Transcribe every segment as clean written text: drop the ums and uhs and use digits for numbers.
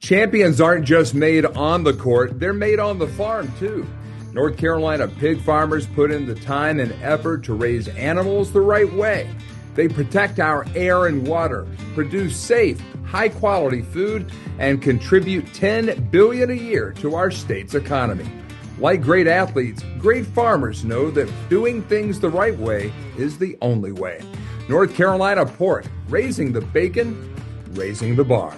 Champions aren't just made on the court, they're made on the farm too. North Carolina pig farmers put in the time and effort to raise animals the right way. They protect our air and water, produce safe, high-quality food, and contribute $10 billion a year to our state's economy. Like great athletes, great farmers know that doing things the right way is the only way. North Carolina pork, raising the bacon, raising the bar.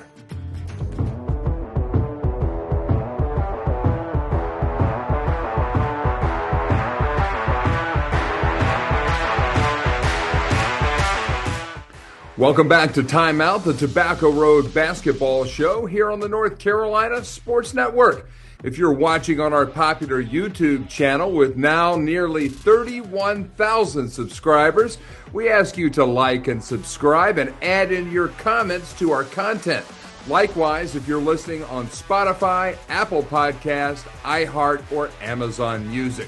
Welcome back to Timeout, the Tobacco Road basketball show here on the North Carolina Sports Network. If you're watching on our popular YouTube channel with now nearly 31,000 subscribers, we ask you to like and subscribe and add in your comments to our content. Likewise, if you're listening on Spotify, Apple Podcast, iHeart, or Amazon Music.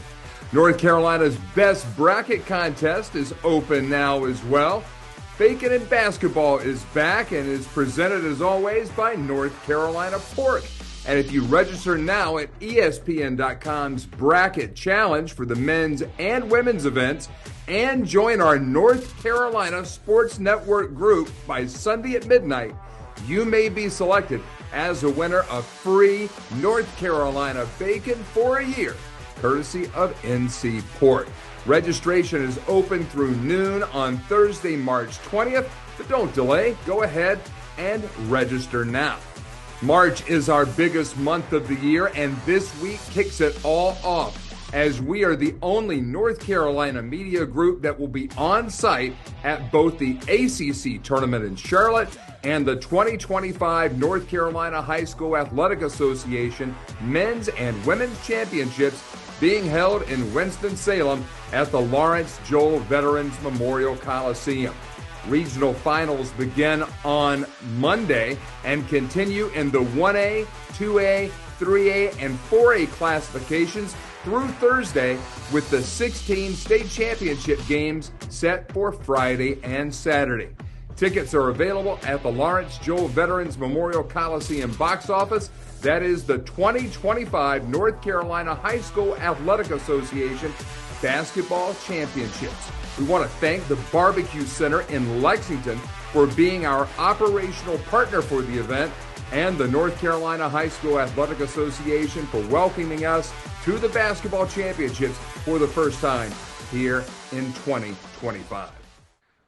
North Carolina's Best Bracket Contest is open now as well. Bacon and Basketball is back and is presented as always by North Carolina Pork. And if you register now at ESPN.com's Bracket Challenge for the men's and women's events and join our North Carolina Sports Network group by Sunday at midnight, you may be selected as a winner of free North Carolina bacon for a year, courtesy of NC Pork. Registration is open through noon on Thursday, March 20th, but don't delay. Go ahead and register now. March is our biggest month of the year, and this week kicks it all off, as we are the only North Carolina media group that will be on site at both the ACC tournament in Charlotte and the 2025 North Carolina High School Athletic Association men's and women's championships being held in Winston-Salem at the Lawrence Joel Veterans Memorial Coliseum. Regional finals begin on Monday and continue in the 1A, 2A, 3A, and 4A classifications through Thursday, with the 16 state championship games set for Friday and Saturday. Tickets are available at the Lawrence Joel Veterans Memorial Coliseum box office. That is the 2025 North Carolina High School Athletic Association Basketball Championships. We want to thank the Barbecue Center in Lexington for being our operational partner for the event, and the North Carolina High School Athletic Association for welcoming us to the basketball championships for the first time here in 2025.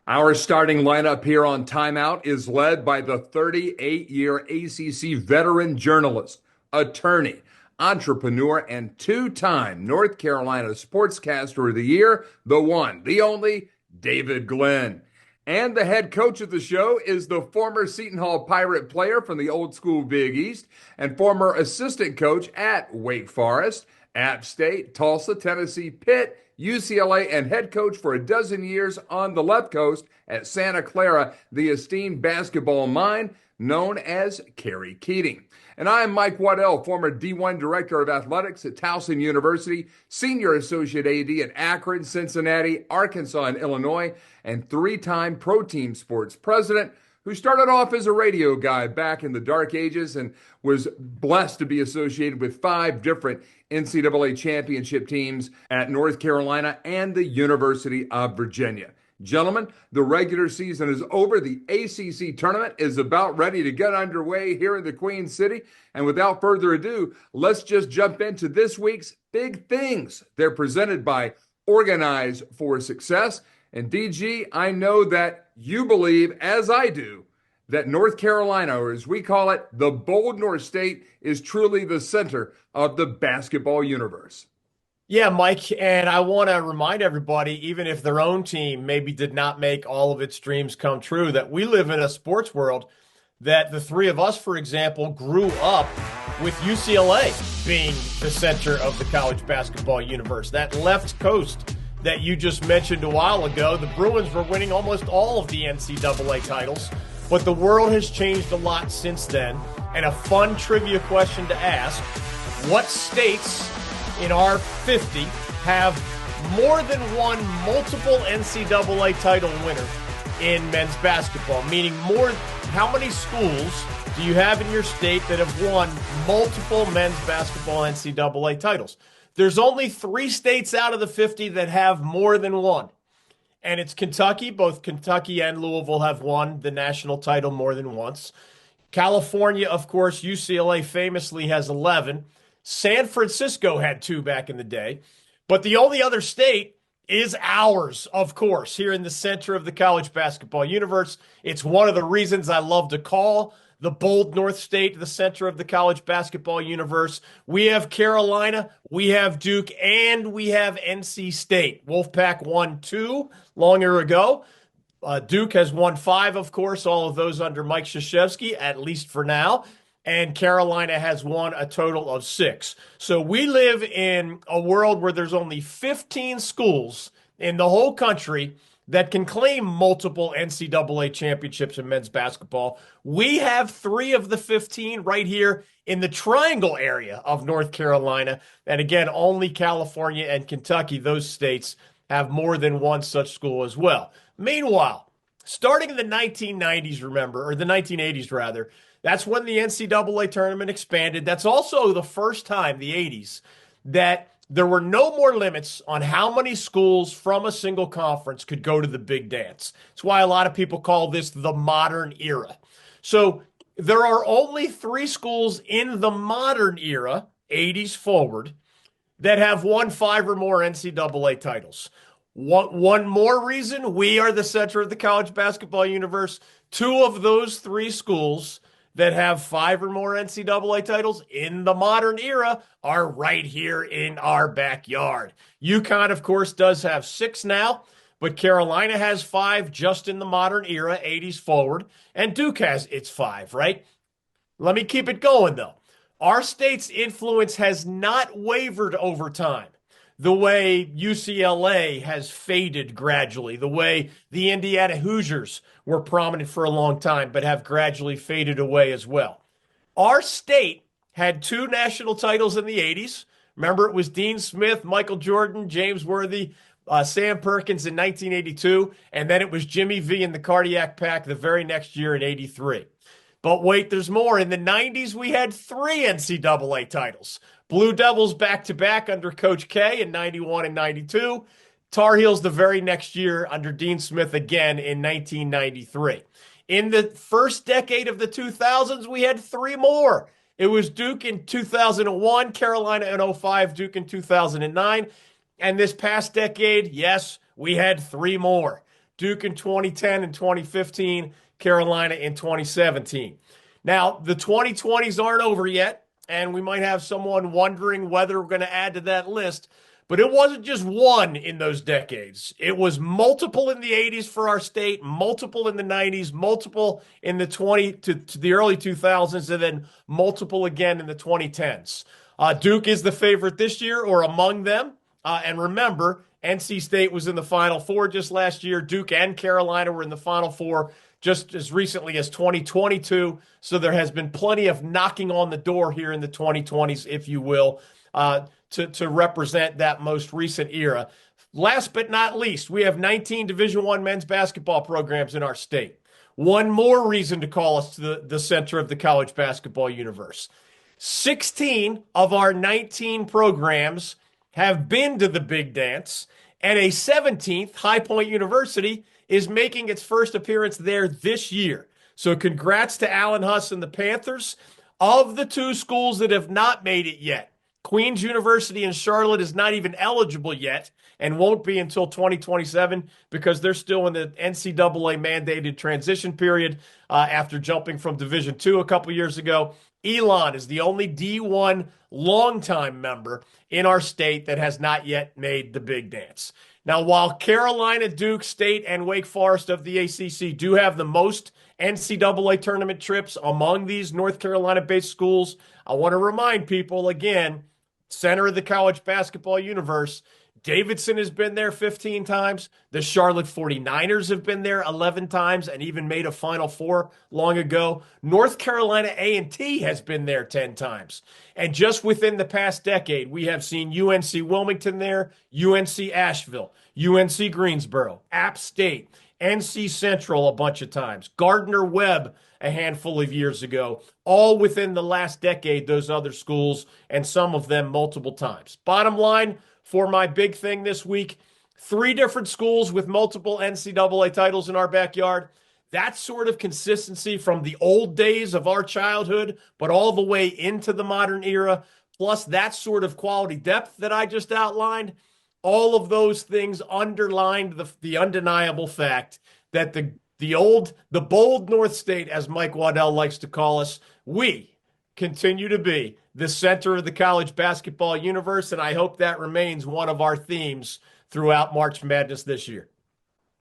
Our starting lineup here on Timeout is led by the 38-year ACC veteran journalist, attorney, entrepreneur, and two-time North Carolina Sportscaster of the Year, the one, the only, David Glenn. And the head coach of the show is the former Seton Hall Pirate player from the old school Big East and former assistant coach at Wake Forest, App State, Tulsa, Tennessee, Pitt, UCLA, and head coach for a dozen years on the left coast at Santa Clara, the esteemed basketball mind known as Kerry Keating. And I'm Mike Waddell, former D1 Director of Athletics at Towson University, Senior Associate AD at Akron, Cincinnati, Arkansas, and Illinois, and three-time Pro Team Sports President, who started off as a radio guy back in the dark ages and was blessed to be associated with 5 different NCAA championship teams at North Carolina and the University of Virginia. Gentlemen, the regular season is over. The ACC tournament is about ready to get underway here in the Queen City. And without further ado, let's just jump into this week's big things. They're presented by Organize for Success. And DG, I know that you believe, as I do, that North Carolina, or as we call it, the bold North State, is truly the center of the basketball universe. Yeah, Mike, and I want to remind everybody, even if their own team maybe did not make all of its dreams come true, that we live in a sports world that the three of us, for example, grew up with UCLA being the center of the college basketball universe. That left coast that you just mentioned a while ago, the Bruins were winning almost all of the NCAA titles, but the world has changed a lot since then. And a fun trivia question to ask, what states in our 50 have more than one multiple NCAA title winner in men's basketball? Meaning how many schools do do you have in your state that have won multiple men's basketball NCAA titles? There's only 3 states out of the 50 that have more than one. And it's Kentucky. Both Kentucky and Louisville have won the national title more than once. California, of course, UCLA famously has 11. San Francisco had 2 back in the day. But the only other state is ours, of course, here in the center of the college basketball universe. It's one of the reasons I love to call the bold North State the center of the college basketball universe. We have Carolina, we have Duke, and we have NC State. Wolfpack won 2 longer ago. Duke has won 5, of course, all of those under Mike Krzyzewski, at least for now. And Carolina has won a total of 6. So we live in a world where there's only 15 schools in the whole country that can claim multiple NCAA championships in men's basketball. We have 3 of the 15 right here in the Triangle area of North Carolina. And again, only California and Kentucky, those states, have more than one such school as well. Meanwhile, starting in the 1990s, remember, or the 1980s rather, that's when the NCAA tournament expanded. That's also the first time, the 80s, that there were no more limits on how many schools from a single conference could go to the big dance. That's why a lot of people call this the modern era. So there are only 3 schools in the modern era, 80s forward, that have won 5 or more NCAA titles. One more reason we are the center of the college basketball universe. 2 of those 3 schools that have 5 or more NCAA titles in the modern era are right here in our backyard. UConn, of course, does have 6 now, but Carolina has 5 just in the modern era, 80s forward, and Duke has its 5, right? Let me keep it going, though. Our state's influence has not wavered over time, the way UCLA has faded gradually, the way the Indiana Hoosiers were prominent for a long time but have gradually faded away as well. Our state had 2 national titles in the 80s. Remember, it was Dean Smith, Michael Jordan, James Worthy, Sam Perkins in 1982, and then it was Jimmy V and the Cardiac Pack the very next year in 83. But wait, there's more. In the 90s, we had 3 NCAA titles. Blue Devils back-to-back under Coach K in 91 and 92. Tar Heels the very next year under Dean Smith again in 1993. In the first decade of the 2000s, we had 3 more. It was Duke in 2001, Carolina in 2005, Duke in 2009. And this past decade, yes, we had 3 more. Duke in 2010 and 2015, Carolina in 2017. Now, the 2020s aren't over yet, and we might have someone wondering whether we're going to add to that list. But it wasn't just 1 in those decades. It was multiple in the 80s for our state, multiple in the 90s, multiple in the to the early 2000s, and then multiple again in the 2010s. Duke is the favorite this year, or among them. And remember, NC State was in the Final Four just last year. Duke and Carolina were in the Final Four just as recently as 2022. So there has been plenty of knocking on the door here in the 2020s, if you will, to represent that most recent era. Last but not least, we have 19 Division I men's basketball programs in our state. One more reason to call us to the center of the college basketball universe. 16 of our 19 programs have been to the big dance, and a 17th, High Point University, is making its first appearance there this year. So congrats to Alan Huss and the Panthers. Of the 2 schools that have not made it yet, Queens University in Charlotte is not even eligible yet and won't be until 2027 because they're still in the NCAA mandated transition period after jumping from Division II a couple years ago. Elon is the only D1 longtime member in our state that has not yet made the big dance. Now, while Carolina, Duke, State, and Wake Forest of the ACC do have the most NCAA tournament trips among these North Carolina-based schools, I want to remind people, again, center of the college basketball universe, Davidson has been there 15 times. The Charlotte 49ers have been there 11 times and even made a Final Four long ago. North Carolina A&T has been there 10 times. And just within the past decade, we have seen UNC Wilmington there, UNC Asheville, UNC Greensboro, App State, NC Central a bunch of times, Gardner-Webb a handful of years ago, all within the last decade, those other schools, and some of them multiple times. Bottom line for my big thing this week, 3 different schools with multiple NCAA titles in our backyard. That sort of consistency from the old days of our childhood, but all the way into the modern era, plus that sort of quality depth that I just outlined, all of those things underlined the undeniable fact that the bold North State, as Mike Waddell likes to call us, we continue to be the center of the college basketball universe, and I hope that remains one of our themes throughout March Madness this year.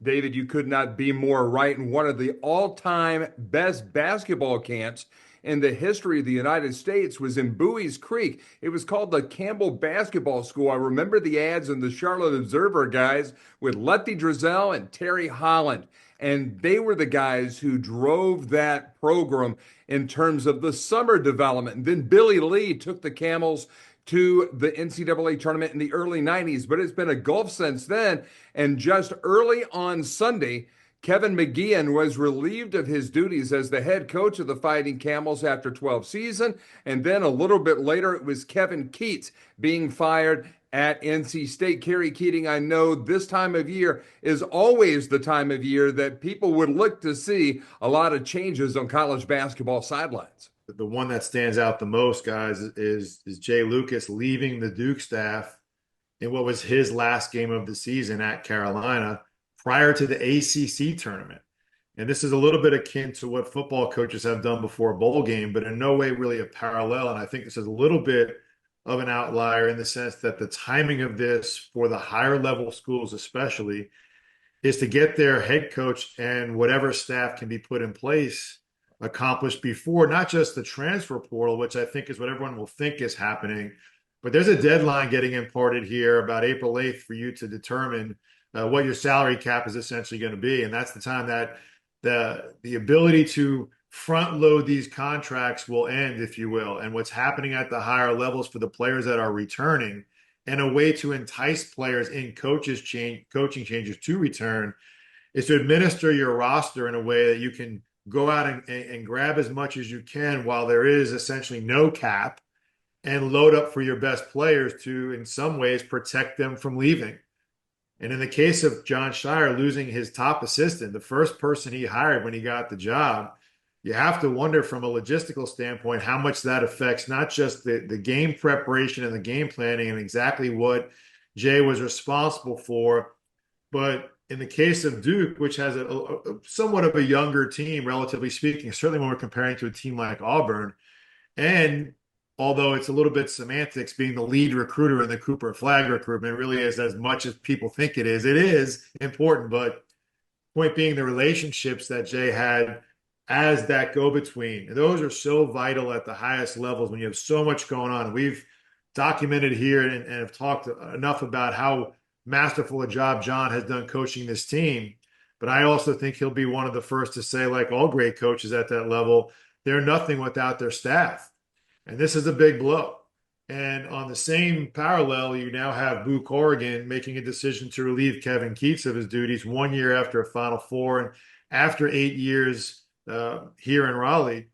David, you could not be more right. In one of the all-time best basketball camps in the history of the United States was in Bowie's Creek. It was called the Campbell Basketball School. I remember the ads in the Charlotte Observer, guys, with Lefty Driesell and Terry Holland. And they were the guys who drove that program in terms of the summer development. And then Billy Lee took the Camels to the NCAA tournament in the early 90s, but it's been a gulf since then. And just early on Sunday, Kevin McGeehan was relieved of his duties as the head coach of the Fighting Camels after 12 season. And then a little bit later, it was Kevin Keatts being fired at NC State. Kerry Keating, I know this time of year is always the time of year that people would look to see a lot of changes on college basketball sidelines. The one that stands out the most, guys, is Jay Lucas leaving the Duke staff in what was his last game of the season at Carolina prior to the ACC tournament. And this is a little bit akin to what football coaches have done before a bowl game, but in no way really a parallel. And I think this is a little bit of an outlier in the sense that the timing of this for the higher level schools especially is to get their head coach and whatever staff can be put in place accomplished before not just the transfer portal, which I think is what everyone will think is happening, but there's a deadline getting imparted here about April 8th for you to determine what your salary cap is essentially going to be. And that's the time that the ability to front load these contracts will end, if you will. And what's happening at the higher levels for the players that are returning, and a way to entice players in coaching changes to return, is to administer your roster in a way that you can go out and grab as much as you can while there is essentially no cap, and load up for your best players to, in some ways, protect them from leaving. And in the case of John Shire losing his top assistant, the first person he hired when he got the job, you have to wonder from a logistical standpoint how much that affects not just the game preparation and the game planning and exactly what Jay was responsible for, but in the case of Duke, which has a somewhat of a younger team, relatively speaking, certainly when we're comparing to a team like Auburn, and although it's a little bit semantics, being the lead recruiter in the Cooper Flag recruitment really is as much as people think it is important. But point being, the relationships that Jay had as that go-between, and those are so vital at the highest levels when you have so much going on. We've documented here and have talked enough about how masterful a job John has done coaching this team. But I also think he'll be one of the first to say, like all great coaches at that level, they're nothing without their staff. And this is a big blow. And on the same parallel, you now have Boo Corrigan making a decision to relieve Kevin Keatts of his duties 1 year after a Final Four and after 8 years here in Raleigh.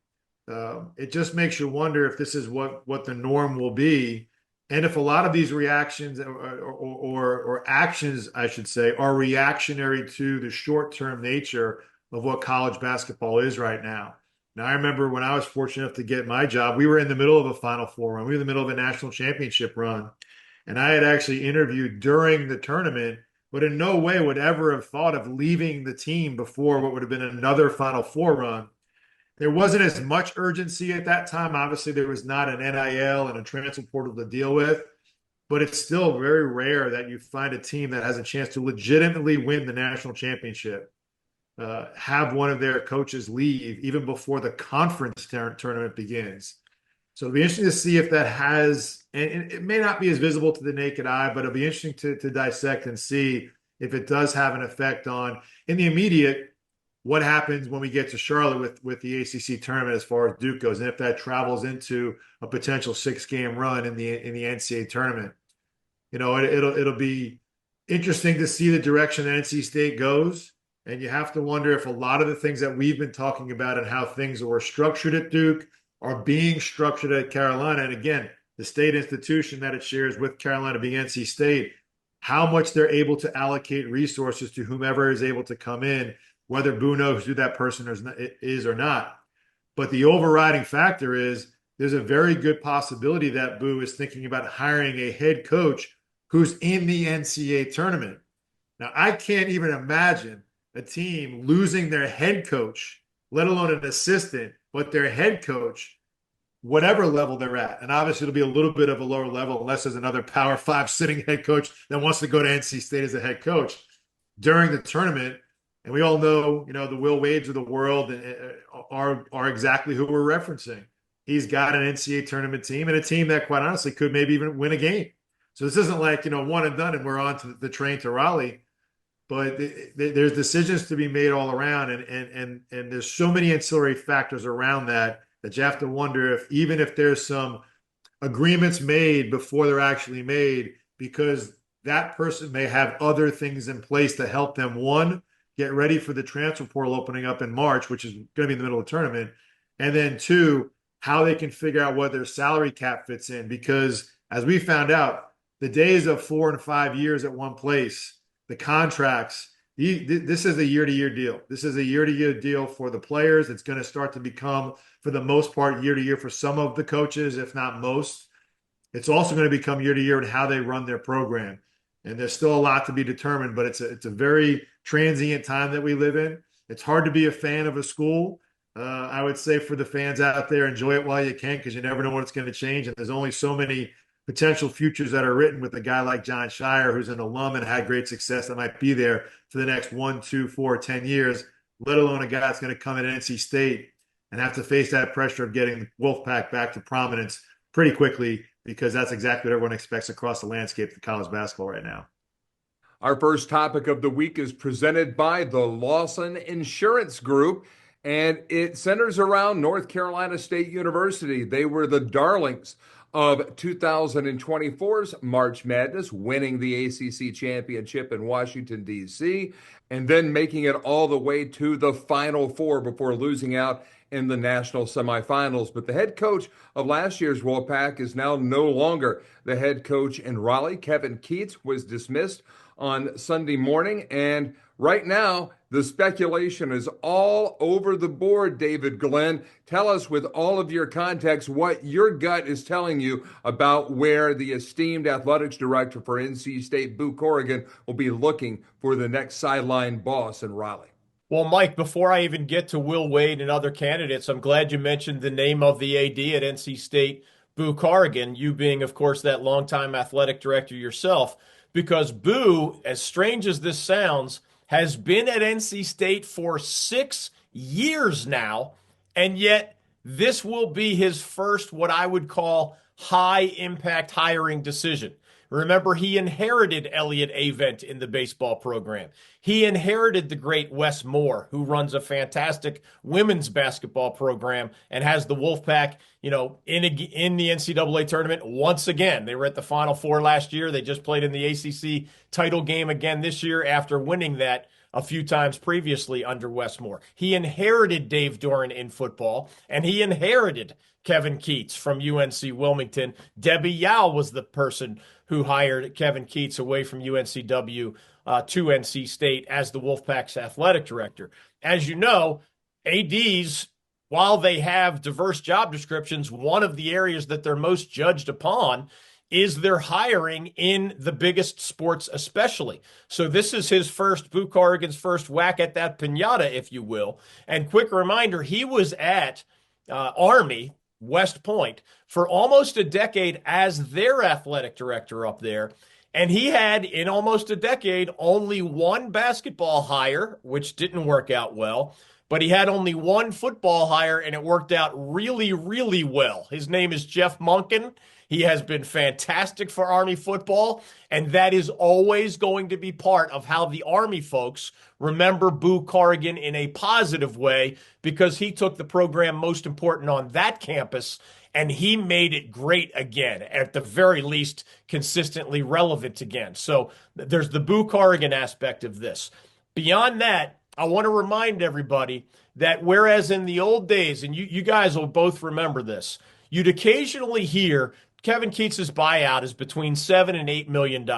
It just makes you wonder if this is what the norm will be. And if a lot of these reactions or actions, I should say, are reactionary to the short-term nature of what college basketball is right now. Now, I remember when I was fortunate enough to get my job, we were in the middle of a Final Four run. We were in the middle of a national championship run. And I had actually interviewed during the tournament, but in no way would ever have thought of leaving the team before what would have been another Final Four run. There wasn't as much urgency at that time. Obviously, there was not an NIL and a transfer portal to deal with, but it's still very rare that you find a team that has a chance to legitimately win the national championship, have one of their coaches leave even before the conference tournament begins. So it'll be interesting to see if that has, and it may not be as visible to the naked eye, but it'll be interesting to dissect and see if it does have an effect on, in the immediate, what happens when we get to Charlotte with the ACC tournament as far as Duke goes, and if that travels into a potential 6-game run in the NCAA tournament. You know, it'll be interesting to see the direction NC State goes. And you have to wonder if a lot of the things that we've been talking about and how things were structured at Duke are being structured at Carolina. And again, the state institution that it shares with Carolina being NC State, how much they're able to allocate resources to whomever is able to come in, whether Boo knows who that person is or not. But the overriding factor is there's a very good possibility that Boo is thinking about hiring a head coach who's in the NCAA tournament. Now, I can't even imagine a team losing their head coach, let alone an assistant, but their head coach, whatever level they're at. And obviously, it'll be a little bit of a lower level unless there's another Power 5 sitting head coach that wants to go to NC State as a head coach during the tournament. And we all know, the Will Wades of the world are exactly who we're referencing. He's got an NCAA tournament team and a team that, quite honestly, could maybe even win a game. So this isn't like, one and done and we're on to the train to Raleigh. But there's decisions to be made all around, and there's so many ancillary factors around that you have to wonder if, even if there's some agreements made before they're actually made, because that person may have other things in place to help them, one, get ready for the transfer portal opening up in March, which is going to be in the middle of the tournament, and then two, how they can figure out what their salary cap fits in. Because as we found out, the days of 4 and 5 years at one place, the contracts, this is a year-to-year deal. This is a year-to-year deal for the players. It's going to start to become, for the most part, year-to-year for some of the coaches, if not most. It's also going to become year-to-year in how they run their program. And there's still a lot to be determined, but it's a very transient time that we live in. It's hard to be a fan of a school. I would say for the fans out there, enjoy it while you can, because you never know when it's going to change. And there's only so many potential futures that are written with a guy like John Shire, who's an alum and had great success, that might be there for the next 1, 2, 4, 10 years, let alone a guy that's going to come at NC State and have to face that pressure of getting the Wolfpack back to prominence pretty quickly, because that's exactly what everyone expects across the landscape of college basketball right now. Our first topic of the week is presented by the Lawson Insurance Group, and it centers around North Carolina State University. They were the darlings of 2024's March Madness, winning the ACC championship in Washington, D.C., and then making it all the way to the Final Four before losing out in the national semifinals. But the head coach of last year's Wolfpack is now no longer the head coach in Raleigh. Kevin Keatts was dismissed on Sunday morning, and right now the speculation is all over the board. David Glenn, tell us with all of your context what your gut is telling you about where the esteemed athletics director for NC State, Boo Corrigan, will be looking for the next sideline boss in Raleigh. Well, Mike, before I even get to Will Wade and other candidates, I'm glad you mentioned the name of the AD at NC State, Boo Corrigan, you being, of course, that longtime athletic director yourself, because Boo, as strange as this sounds, has been at NC State for 6 years now, and yet this will be his first, what I would call, high-impact hiring decision. Remember, he inherited Elliott Avent in the baseball program. He inherited the great Wes Moore, who runs a fantastic women's basketball program and has the Wolfpack, in the NCAA tournament once again. They were at the Final Four last year. They just played in the ACC title game again this year after winning that a few times previously under Wes Moore. He inherited Dave Doran in football, and he inherited Kevin Keatts from UNC Wilmington. Debbie Yao was the person who hired Kevin Keatts away from UNCW to NC State as the Wolfpack's athletic director. As you know, ADs, while they have diverse job descriptions, one of the areas that they're most judged upon is their hiring in the biggest sports especially. So this is Boo Corrigan's first whack at that piñata, if you will. And quick reminder, he was at Army, West Point, for almost a decade as their athletic director up there. And he had, in almost a decade, only one basketball hire, which didn't work out well. But he had only one football hire, and it worked out really, really well. His name is Jeff Monken. He has been fantastic for Army football, and that is always going to be part of how the Army folks remember Boo Corrigan in a positive way, because he took the program most important on that campus, and he made it great again, at the very least consistently relevant again. So there's the Boo Corrigan aspect of this. Beyond that, I want to remind everybody that whereas in the old days, and you guys will both remember this, you'd occasionally hear Kevin Keatts' buyout is between $7 and $8 million.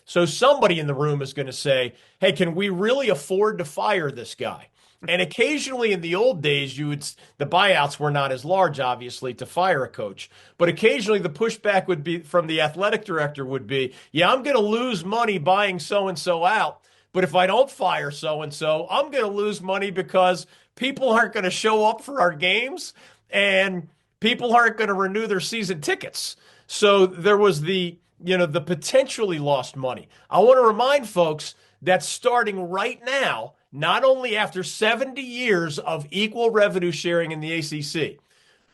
So somebody in the room is going to say, hey, can we really afford to fire this guy? And occasionally in the old days, the buyouts were not as large, obviously, to fire a coach. But occasionally the pushback would be from the athletic director would be, yeah, I'm going to lose money buying so-and-so out. But if I don't fire so-and-so, I'm going to lose money because people aren't going to show up for our games and people aren't going to renew their season tickets. So there was the potentially lost money. I want to remind folks that starting right now, not only after 70 years of equal revenue sharing in the ACC,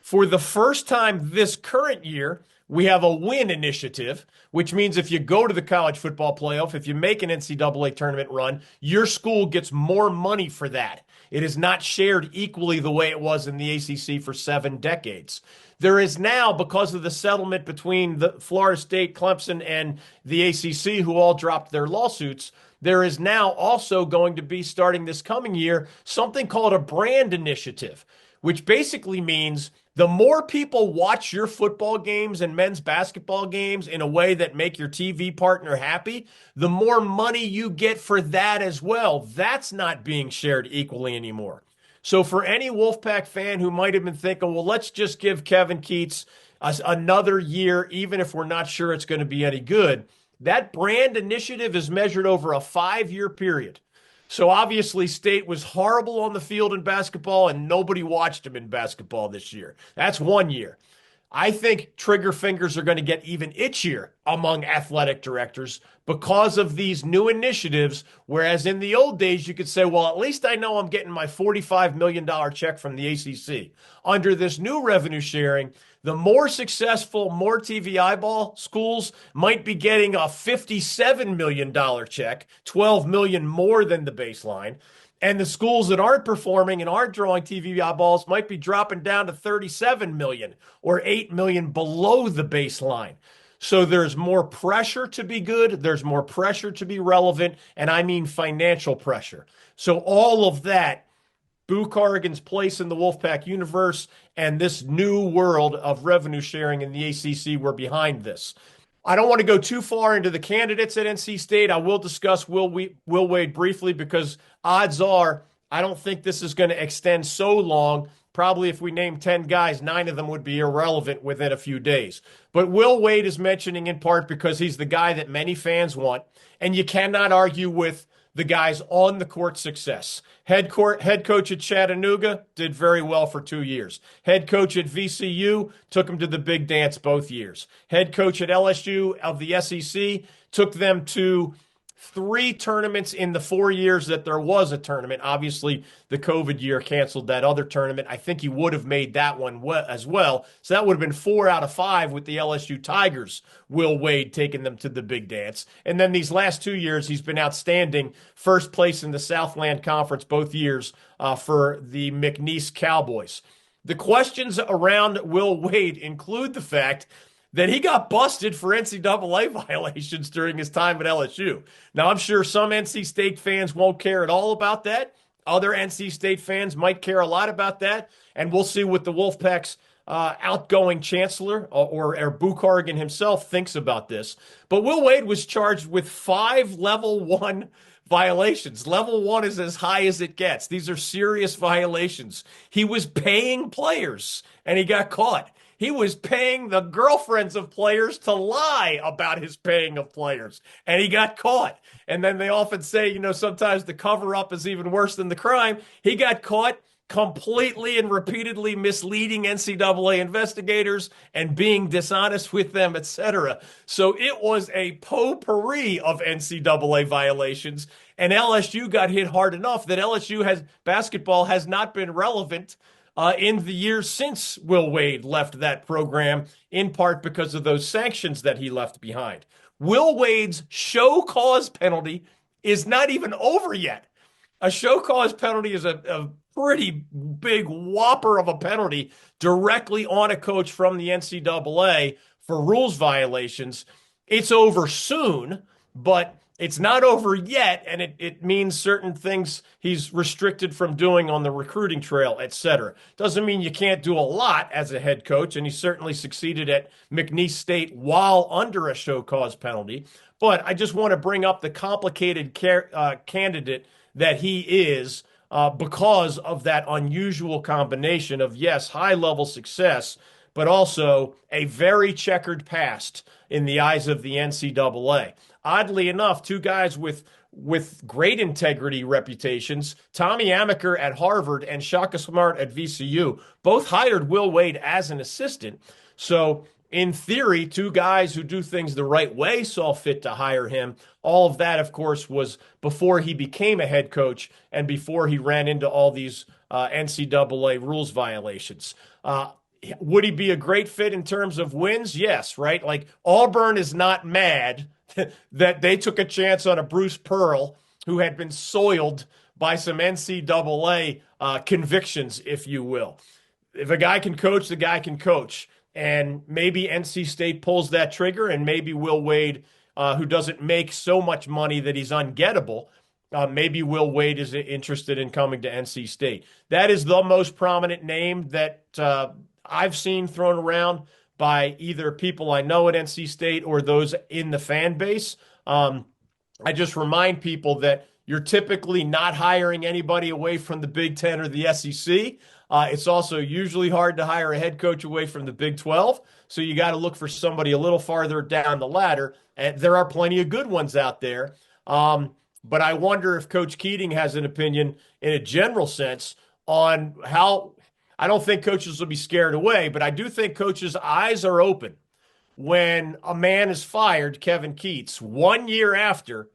for the first time this current year, we have a win initiative, which means if you go to the college football playoff, if you make an NCAA tournament run, your school gets more money for that. It is not shared equally the way it was in the ACC for 7 decades. There is now, because of the settlement between the Florida State, Clemson, and the ACC, who all dropped their lawsuits, there is now also going to be, starting this coming year, something called a brand initiative, which basically means the more people watch your football games and men's basketball games in a way that make your TV partner happy, the more money you get for that as well. That's not being shared equally anymore. So for any Wolfpack fan who might have been thinking, well, let's just give Kevin Keatts another year, even if we're not sure it's going to be any good, that brand initiative is measured over a 5-year period. So obviously State was horrible on the field in basketball and nobody watched him in basketball this year. That's 1 year. I think trigger fingers are going to get even itchier among athletic directors because of these new initiatives, whereas in the old days you could say, well, at least I know I'm getting my $45 million check from the ACC. Under this new revenue sharing, the more successful, more TV eyeball schools might be getting a $57 million check, $12 million more than the baseline. And the schools that aren't performing and aren't drawing TV eyeballs might be dropping down to $37 million or $8 million below the baseline. So there's more pressure to be good. There's more pressure to be relevant. And I mean financial pressure. So all of that, Boo Corrigan's place in the Wolfpack universe and this new world of revenue sharing in the ACC were behind this. I don't want to go too far into the candidates at NC State. I will discuss Will Wade briefly because odds are I don't think this is going to extend so long. Probably if we name 10 guys, 9 of them would be irrelevant within a few days. But Will Wade is mentioning in part because he's the guy that many fans want, and you cannot argue with the guy's on-the-court success. Head coach at Chattanooga did very well for 2 years. Head coach at VCU took him to the big dance both years. Head coach at LSU of the SEC took them to 3 tournaments in the 4 years that there was a tournament. Obviously, the COVID year canceled that other tournament. I think he would have made that one as well. So that would have been 4 out of 5 with the LSU Tigers, Will Wade taking them to the big dance. And then these last 2 years, he's been outstanding. First place in the Southland Conference both years for the McNeese Cowboys. The questions around Will Wade include the fact that he got busted for NCAA violations during his time at LSU. Now, I'm sure some NC State fans won't care at all about that. Other NC State fans might care a lot about that, and we'll see what the Wolfpack's outgoing chancellor or Boo Corrigan himself thinks about this. But Will Wade was charged with 5 level 1 violations. Level 1 is as high as it gets. These are serious violations. He was paying players, and he got caught. He was paying the girlfriends of players to lie about his paying of players, and he got caught. And then they often say, sometimes the cover-up is even worse than the crime. He got caught completely and repeatedly misleading NCAA investigators and being dishonest with them, etc. So it was a potpourri of NCAA violations, and LSU got hit hard enough that basketball has not been relevant in the years since Will Wade left that program, in part because of those sanctions that he left behind. Will Wade's show cause penalty is not even over yet. A show cause penalty is a pretty big whopper of a penalty directly on a coach from the NCAA for rules violations. It's over soon, but it's not over yet, and it means certain things he's restricted from doing on the recruiting trail, et cetera. Doesn't mean you can't do a lot as a head coach, and he certainly succeeded at McNeese State while under a show cause penalty. But I just want to bring up the complicated candidate that he is because of that unusual combination of, yes, high-level success, but also a very checkered past in the eyes of the NCAA. Oddly enough, two guys with great integrity reputations, Tommy Amaker at Harvard and Shaka Smart at VCU, both hired Will Wade as an assistant. So in theory, two guys who do things the right way saw fit to hire him. All of that, of course, was before he became a head coach and before he ran into all these NCAA rules violations. Would he be a great fit in terms of wins? Yes, right? Like Auburn is not mad that they took a chance on a Bruce Pearl who had been soiled by some NCAA convictions, if you will. If a guy can coach, the guy can coach. And maybe NC State pulls that trigger, and maybe Will Wade, who doesn't make so much money that he's ungettable, maybe Will Wade is interested in coming to NC State. That is the most prominent name that I've seen thrown around by either people I know at NC State or those in the fan base. I just remind people that you're typically not hiring anybody away from the Big Ten or the SEC. It's also usually hard to hire a head coach away from the Big 12. So you got to look for somebody a little farther down the ladder. And there are plenty of good ones out there. But I wonder if Coach Keating has an opinion in a general sense on how. I don't think coaches will be scared away, but I do think coaches' eyes are open when a man is fired, Kevin Keatts, 1 year after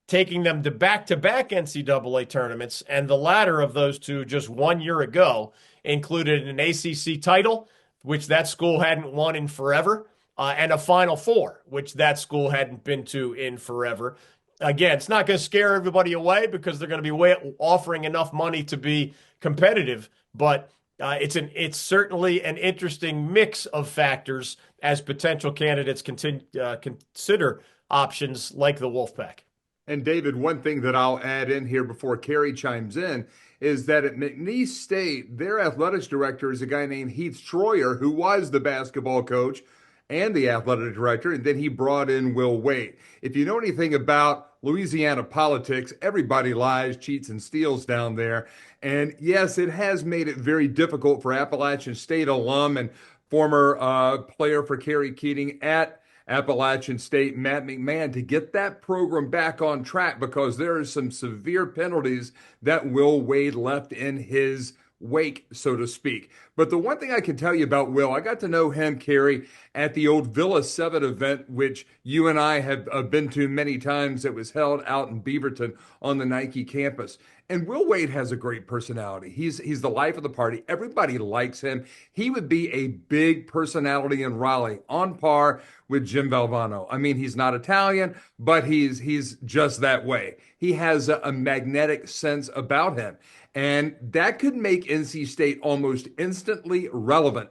taking them to back-to-back NCAA tournaments, and the latter of those two just 1 year ago included an ACC title, which that school hadn't won in forever, and a Final Four, which that school hadn't been to in forever. Again, it's not going to scare everybody away because they're going to be offering enough money to be competitive, but it's certainly an interesting mix of factors as potential candidates consider options like the Wolfpack. And David, one thing that I'll add in here before Kerry chimes in is that at McNeese State, their athletics director is a guy named Heath Troyer, who was the basketball coach and the athletic director, and then he brought in Will Wade. If you know anything about Louisiana politics, everybody lies, cheats, and steals down there. And yes, it has made it very difficult for Appalachian State alum and former player for Kerry Keating at Appalachian State, Matt McMahon, to get that program back on track because there are some severe penalties that Will Wade left in his wake, so to speak. But the one thing I can tell you about Will, I got to know him, Kerry, at the old Villa 7 event, which you and I have been to many times. It was held out in Beaverton on the Nike campus. And Will Wade has a great personality. He's the life of the party. Everybody likes him. He would be a big personality in Raleigh, on par with Jim Valvano. I mean, he's not Italian, but he's just that way. He has a magnetic sense about him. And that could make NC State almost instantly relevant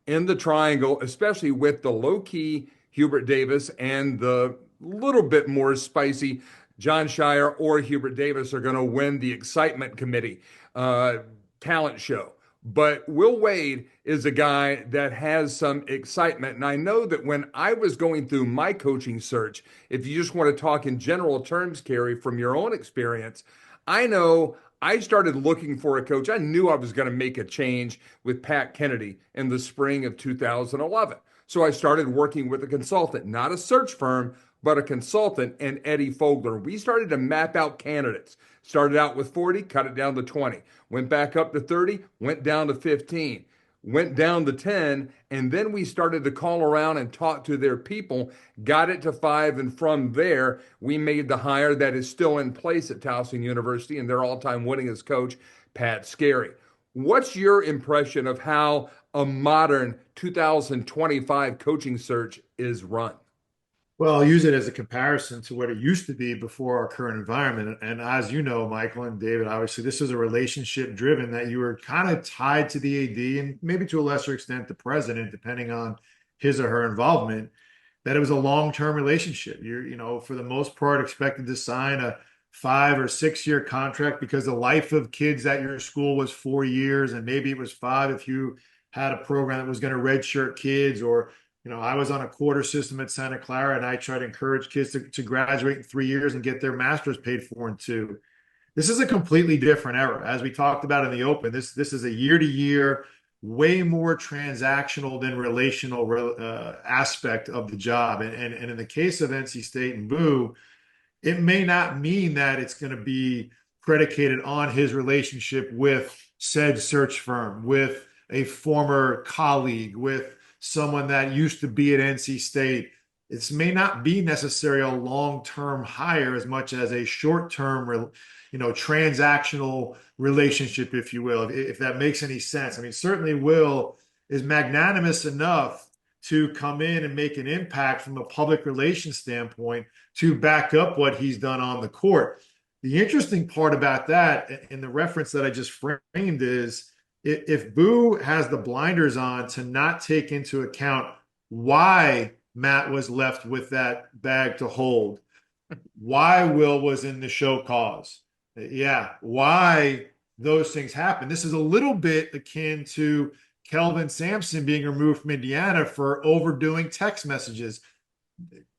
in the triangle, especially with the low-key Hubert Davis and the little bit more spicy John Shire or Hubert Davis are going to win the excitement committee talent show. But Will Wade is a guy that has some excitement. And I know that when I was going through my coaching search, if you just want to talk in general terms, Kerry, from your own experience, I know I started looking for a coach. I knew I was going to make a change with Pat Kennedy in the spring of 2011. So I started working with a consultant, not a search firm, but a consultant, and Eddie Fogler. We started to map out candidates. Started out with 40, cut it down to 20. Went back up to 30, went down to 15. Went down to 10, and then we started to call around and talk to their people, got it to 5, and from there, we made the hire that is still in place at Towson University and their all-time winningest coach, Pat Scarry. What's your impression of how a modern 2025 coaching search is run? Well, I'll use it as a comparison to what it used to be before our current environment. And as you know, Michael and David, obviously, this is a relationship driven that you were kind of tied to the AD and maybe to a lesser extent the president, depending on his or her involvement. that it was a long-term relationship. You're, for the most part, expected to sign a 5 or 6 year contract because the life of kids at your school was 4 years, and maybe it was 5 if you had a program that was going to redshirt kids. Or, I was on a quarter system at Santa Clara, and I tried to encourage kids to graduate in 3 years and get their master's paid for in 2. This is a completely different era. As we talked about in the open, this is a year-to-year, way more transactional than relational aspect of the job. And in the case of NC State and Boo, it may not mean that it's going to be predicated on his relationship with said search firm, with a former colleague, with someone that used to be at NC State. It may not be necessarily a long-term hire as much as a short-term, transactional relationship, if you will, if that makes any sense. I mean, certainly Will is magnanimous enough to come in and make an impact from a public relations standpoint to back up what he's done on the court. The interesting part about that, and the reference that I just framed, is if Boo has the blinders on to not take into account why Matt was left with that bag to hold, why Will was in the show cause, why those things happen. This is a little bit akin to Kelvin Sampson being removed from Indiana for overdoing text messages.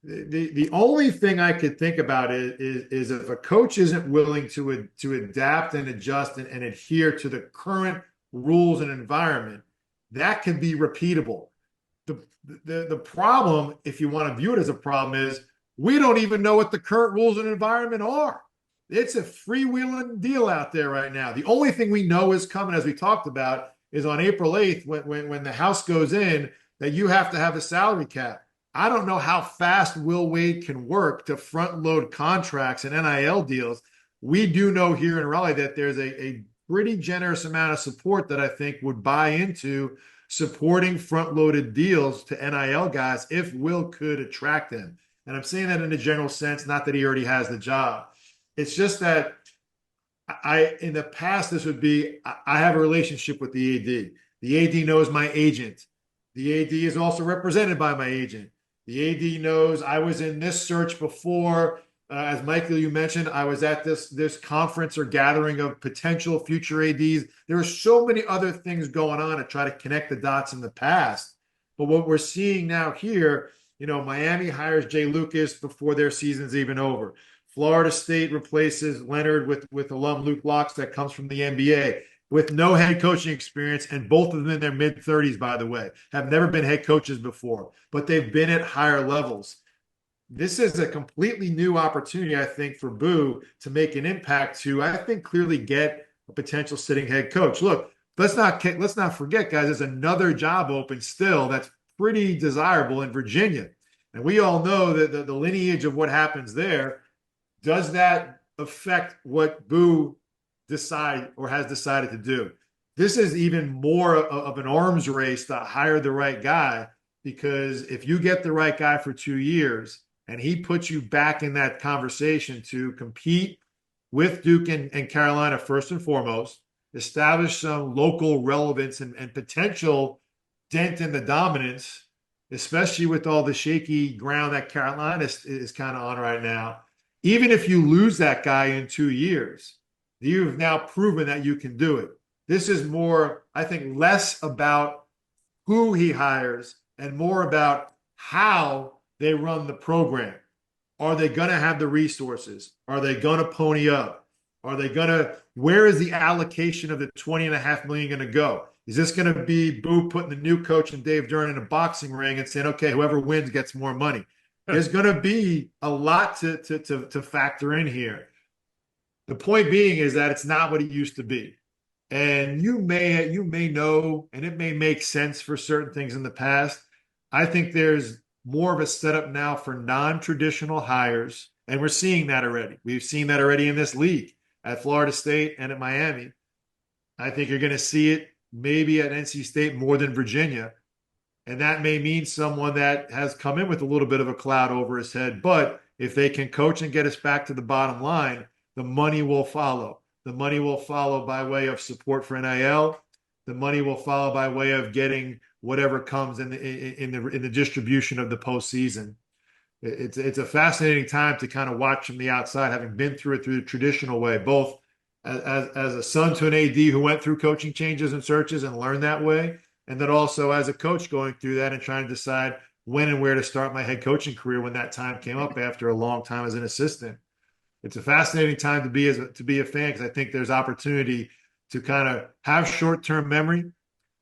The only thing I could think about is if a coach isn't willing to adapt and adjust and adhere to the current rules and environment, that can be repeatable. The problem, if you want to view it as a problem, is we don't even know what the current rules and environment are. It's a freewheeling deal out there right now. The only thing we know is coming, as we talked about, is on April 8th when the House goes in, that you have to have a salary cap. I don't know how fast Will Wade can work to front load contracts and NIL deals. We do know here in Raleigh that there's a pretty generous amount of support that I think would buy into supporting front loaded deals to NIL guys if Will could attract them. And I'm saying that in a general sense, not that he already has the job. It's just that in the past, this would be, I have a relationship with the AD. The AD knows my agent. The AD is also represented by my agent. The AD knows I was in this search before. As Michael, you mentioned, I was at this conference or gathering of potential future ADs. There are so many other things going on to try to connect the dots in the past. But what we're seeing now here, Miami hires Jay Lucas before their season's even over. Florida State replaces Leonard with alum Luke Locks that comes from the NBA with no head coaching experience, and both of them in their mid-30s, by the way, have never been head coaches before, but they've been at higher levels. This is a completely new opportunity, I think, for Boo to make an impact to, I think, clearly get a potential sitting head coach. Look, let's not forget, guys, there's another job open still that's pretty desirable in Virginia. And we all know that the lineage of what happens there. Does that affect what Boo decide or has decided to do? This is even more of an arms race to hire the right guy, because if you get the right guy for 2 years and he puts you back in that conversation to compete with Duke and Carolina first and foremost, establish some local relevance and potential dent in the dominance, especially with all the shaky ground that Carolina is kind of on right now. Even if you lose that guy in 2 years, you've now proven that you can do it. This is more, I think, less about who he hires and more about how they run the program. Are they going to have the resources? Are they going to pony up? Where is the allocation of the $20.5 million going to go? Is this going to be Boo putting the new coach and Dave Duran in a boxing ring and saying, okay, whoever wins gets more money? There's going to be a lot to factor in here. The point being is that it's not what it used to be. And you may know, and it may make sense for certain things in the past. I think there's more of a setup now for non-traditional hires, and we're seeing that already. We've seen that already in this league at Florida State and at Miami. I think you're going to see it maybe at NC State more than Virginia. And that may mean someone that has come in with a little bit of a cloud over his head. But if they can coach and get us back to the bottom line, the money will follow. The money will follow by way of support for NIL. The money will follow by way of getting whatever comes in the distribution of the postseason. It's a fascinating time to kind of watch from the outside, having been through it through the traditional way, both as a son to an AD who went through coaching changes and searches and learned that way, and then also as a coach going through that and trying to decide when and where to start my head coaching career when that time came up after a long time as an assistant. It's a fascinating time to be a fan, because I think there's opportunity to kind of have short-term memory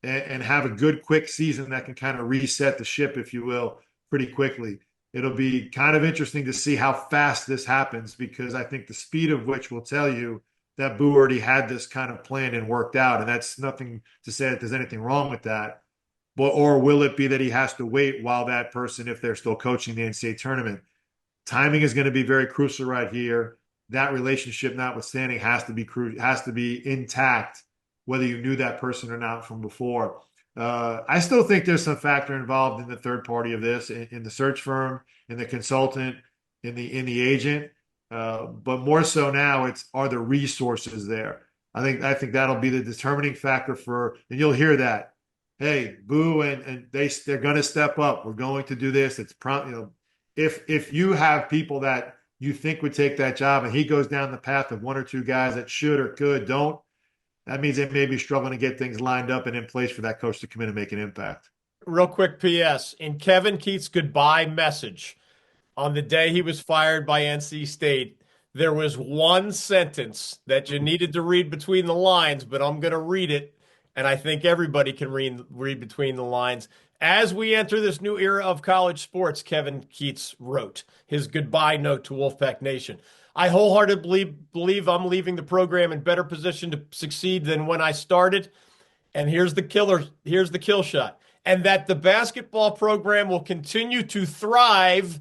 and have a good quick season that can kind of reset the ship, if you will, pretty quickly. It'll be kind of interesting to see how fast this happens, because I think the speed of which will tell you that Boo already had this kind of planned and worked out. And that's nothing to say that there's anything wrong with that. But, or will it be that he has to wait while that person, if they're still coaching the NCAA tournament? Timing is going to be very crucial right here. That relationship notwithstanding has to be intact, whether you knew that person or not from before. I still think there's some factor involved in the third party of this, in the search firm, in the consultant, in the agent. But more so now, are the resources there? I think that'll be the determining factor and you'll hear that. Hey, Boo, and they're going to step up. We're going to do this. If you have people that you think would take that job, and he goes down the path of one or two guys that should or could don't, that means they may be struggling to get things lined up and in place for that coach to come in and make an impact. Real quick PS, in Kevin Keatts' goodbye message on the day he was fired by NC State, there was one sentence that you needed to read between the lines, but I'm going to read it, and I think everybody can read between the lines. As we enter this new era of college sports, Kevin Keatts wrote his goodbye note to Wolfpack Nation. I wholeheartedly believe I'm leaving the program in better position to succeed than when I started. And here's the kill shot. And that the basketball program will continue to thrive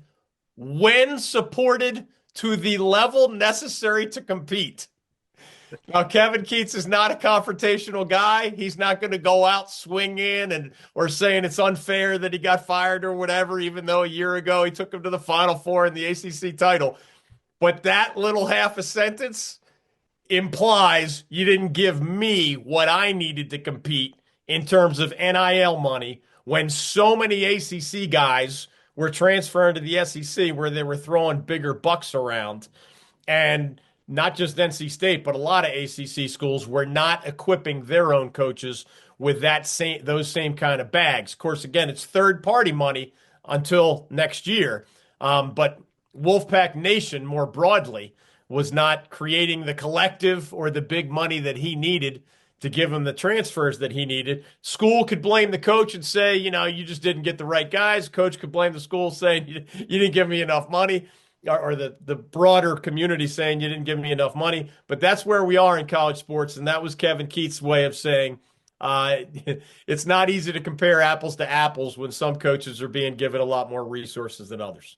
when supported to the level necessary to compete. Now, Kevin Keatts is not a confrontational guy. He's not going to go out swinging or saying it's unfair that he got fired or whatever, even though a year ago he took him to the Final Four in the ACC title. But that little half a sentence implies you didn't give me what I needed to compete in terms of NIL money when so many ACC guys were transferring to the SEC where they were throwing bigger bucks around. And not just NC State, but a lot of ACC schools were not equipping their own coaches with those same kind of bags. Of course, again, it's third-party money until next year. But Wolfpack Nation, more broadly, was not creating the collective or the big money that he needed to give him the transfers that he needed. School could blame the coach and say, you just didn't get the right guys. Coach could blame the school saying, you didn't give me enough money. Or the broader community saying you didn't give me enough money. But that's where we are in college sports, and that was Kevin Keatts' way of saying it's not easy to compare apples to apples when some coaches are being given a lot more resources than others.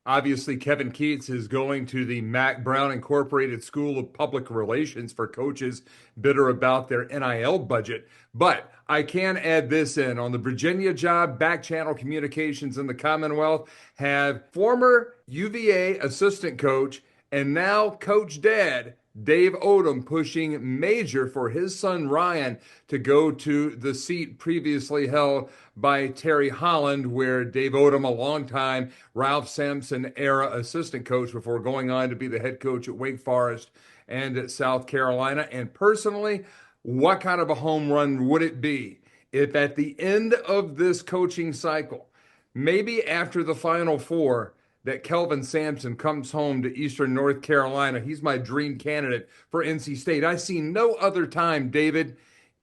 Obviously, Kevin Keatts is going to the Mac Brown Incorporated School of Public Relations for coaches bitter about their NIL budget. But I can add this in. On the Virginia job, Back Channel Communications in the Commonwealth have former UVA assistant coach and now coach dad, Dave Odom, pushing major for his son Ryan to go to the seat previously held by Terry Holland, where Dave Odom, a longtime Ralph Sampson era assistant coach before going on to be the head coach at Wake Forest and at South Carolina. And personally, what kind of a home run would it be if at the end of this coaching cycle, maybe after the Final Four, that Kelvin Sampson comes home to Eastern North Carolina? He's my dream candidate for NC State. I see no other time, David,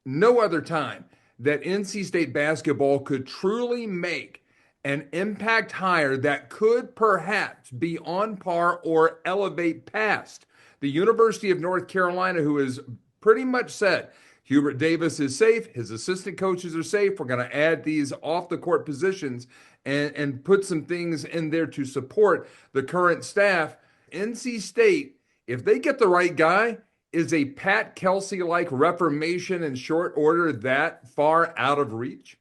no other time that NC State basketball could truly make an impact hire that could perhaps be on par or elevate past the University of North Carolina, who has pretty much said Hubert Davis is safe, his assistant coaches are safe. We're going to add these off-the-court positions and put some things in there to support the current staff. NC State, if they get the right guy, is a Pat Kelsey-like reformation in short order that far out of reach?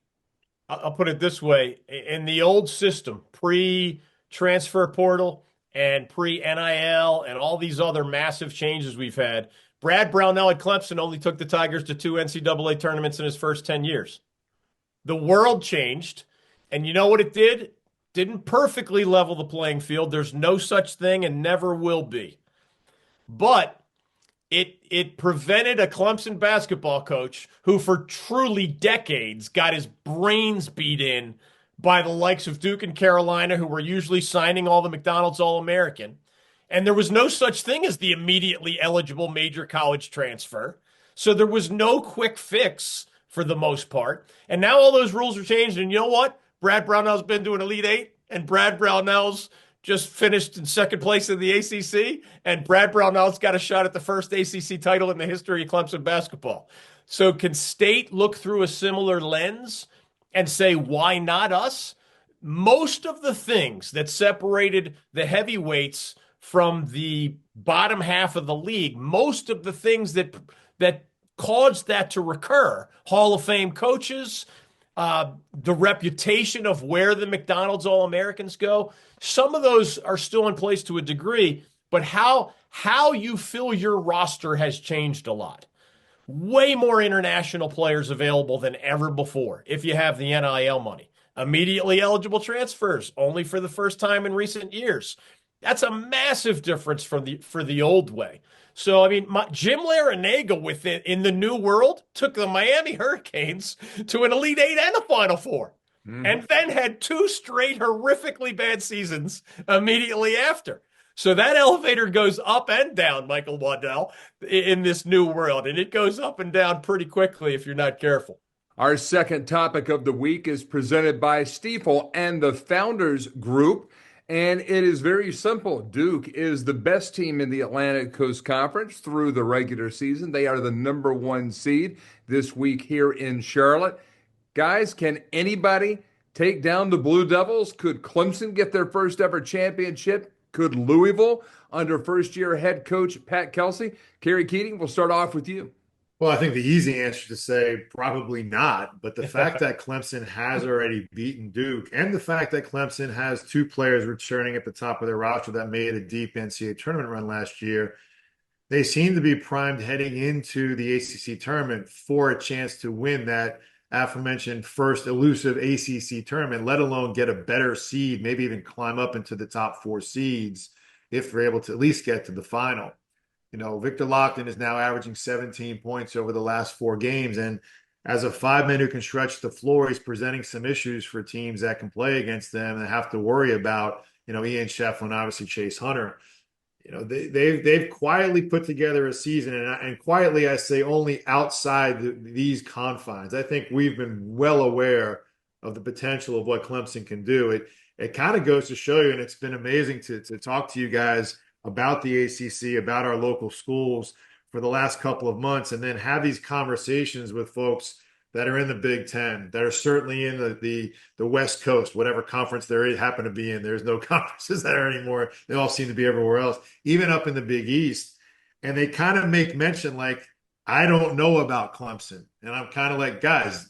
I'll put it this way. In the old system, pre-transfer portal and pre-NIL and all these other massive changes we've had, Brad Brownell at Clemson only took the Tigers to 2 NCAA tournaments in his first 10 years. The world changed. And you know what it did? Didn't perfectly level the playing field. There's no such thing and never will be. But it prevented a Clemson basketball coach who for truly decades got his brains beat in by the likes of Duke and Carolina, who were usually signing all the McDonald's All-American. And there was no such thing as the immediately eligible major college transfer. So there was no quick fix for the most part. And now all those rules are changed. And you know what? Brad Brownell's been to an Elite Eight, and Brad Brownell's just finished in second place in the ACC, and Brad Brownell's got a shot at the first ACC title in the history of Clemson basketball. So can State look through a similar lens and say, why not us? Most of the things that separated the heavyweights from the bottom half of the league, most of the things that caused that to recur, Hall of Fame coaches, the reputation of where the McDonald's All-Americans go, some of those are still in place to a degree, but how you fill your roster has changed a lot. Way more international players available than ever before if you have the NIL money. Immediately eligible transfers only for the first time in recent years. That's a massive difference for the old way. So, I mean, Jim Larrañaga in the new world took the Miami Hurricanes to an Elite Eight and a Final Four, and then had 2 straight horrifically bad seasons immediately after. So that elevator goes up and down, Michael Waddell, in this new world, and it goes up and down pretty quickly if you're not careful. Our second topic of the week is presented by Stifel and the Founders Group. And it is very simple. Duke is the best team in the Atlantic Coast Conference through the regular season. They are the number 1 seed this week here in Charlotte. Guys, can anybody take down the Blue Devils? Could Clemson get their first ever championship? Could Louisville under first-year head coach Pat Kelsey? Kerry Keating, we'll start off with you. Well, I think the easy answer to say probably not, but the fact that Clemson has already beaten Duke and the fact that Clemson has 2 players returning at the top of their roster that made a deep NCAA tournament run last year, they seem to be primed heading into the ACC tournament for a chance to win that aforementioned first elusive ACC tournament, let alone get a better seed, maybe even climb up into the top 4 seeds if they're able to at least get to the final. You know, Victor Lockton is now averaging 17 points over the last 4 games. And as a 5-man who can stretch the floor, he's presenting some issues for teams that can play against them and have to worry about, you know, Ian Shefflin, obviously Chase Hunter. You know, they've quietly put together a season, and quietly I say only outside these confines. I think we've been well aware of the potential of what Clemson can do. It kind of goes to show you, and it's been amazing to talk to you guys about the ACC, about our local schools for the last couple of months, and then have these conversations with folks that are in the Big Ten, that are certainly in the West Coast, whatever conference they happen to be in. There's no conferences there anymore. They all seem to be everywhere else, even up in the Big East. And they kind of make mention like, I don't know about Clemson. And I'm kind of like, guys,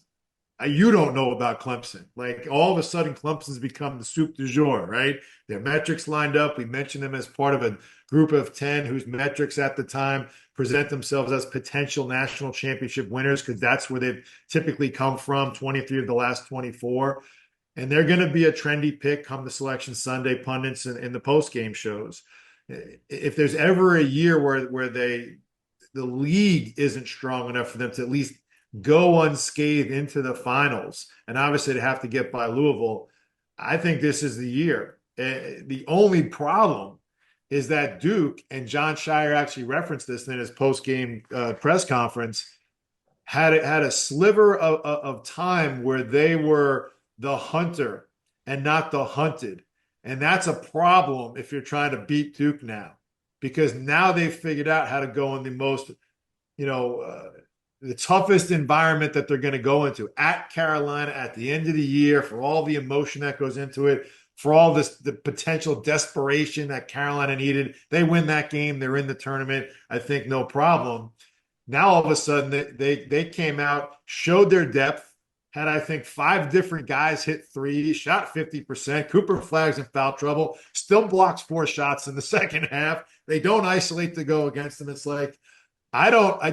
you don't know about Clemson. Like all of a sudden, Clemson's become the soup du jour, right? Their metrics lined up. We mentioned them as part of a group of 10 whose metrics at the time present themselves as potential national championship winners because that's where they've typically come from, 23 of the last 24. And they're going to be a trendy pick come the Selection Sunday pundits and the post-game shows. If there's ever a year where the league isn't strong enough for them to at least go unscathed into the finals, and obviously to have to get by Louisville, I think this is the year. The only problem is that Duke, and John Shire actually referenced this in his post-game press conference, had a sliver of time where they were the hunter and not the hunted. And that's a problem if you're trying to beat Duke now, because now they've figured out how to go in the most, the toughest environment that they're going to go into at Carolina at the end of the year, for all the emotion that goes into it, for all the potential desperation that Carolina needed. They win that game. They're in the tournament. I think no problem. Now, all of a sudden, they came out, showed their depth, had, I think, 5 different guys hit threes, shot 50%. Cooper Flagg's in foul trouble, still blocks 4 shots in the second half. They don't isolate to go against them. It's like,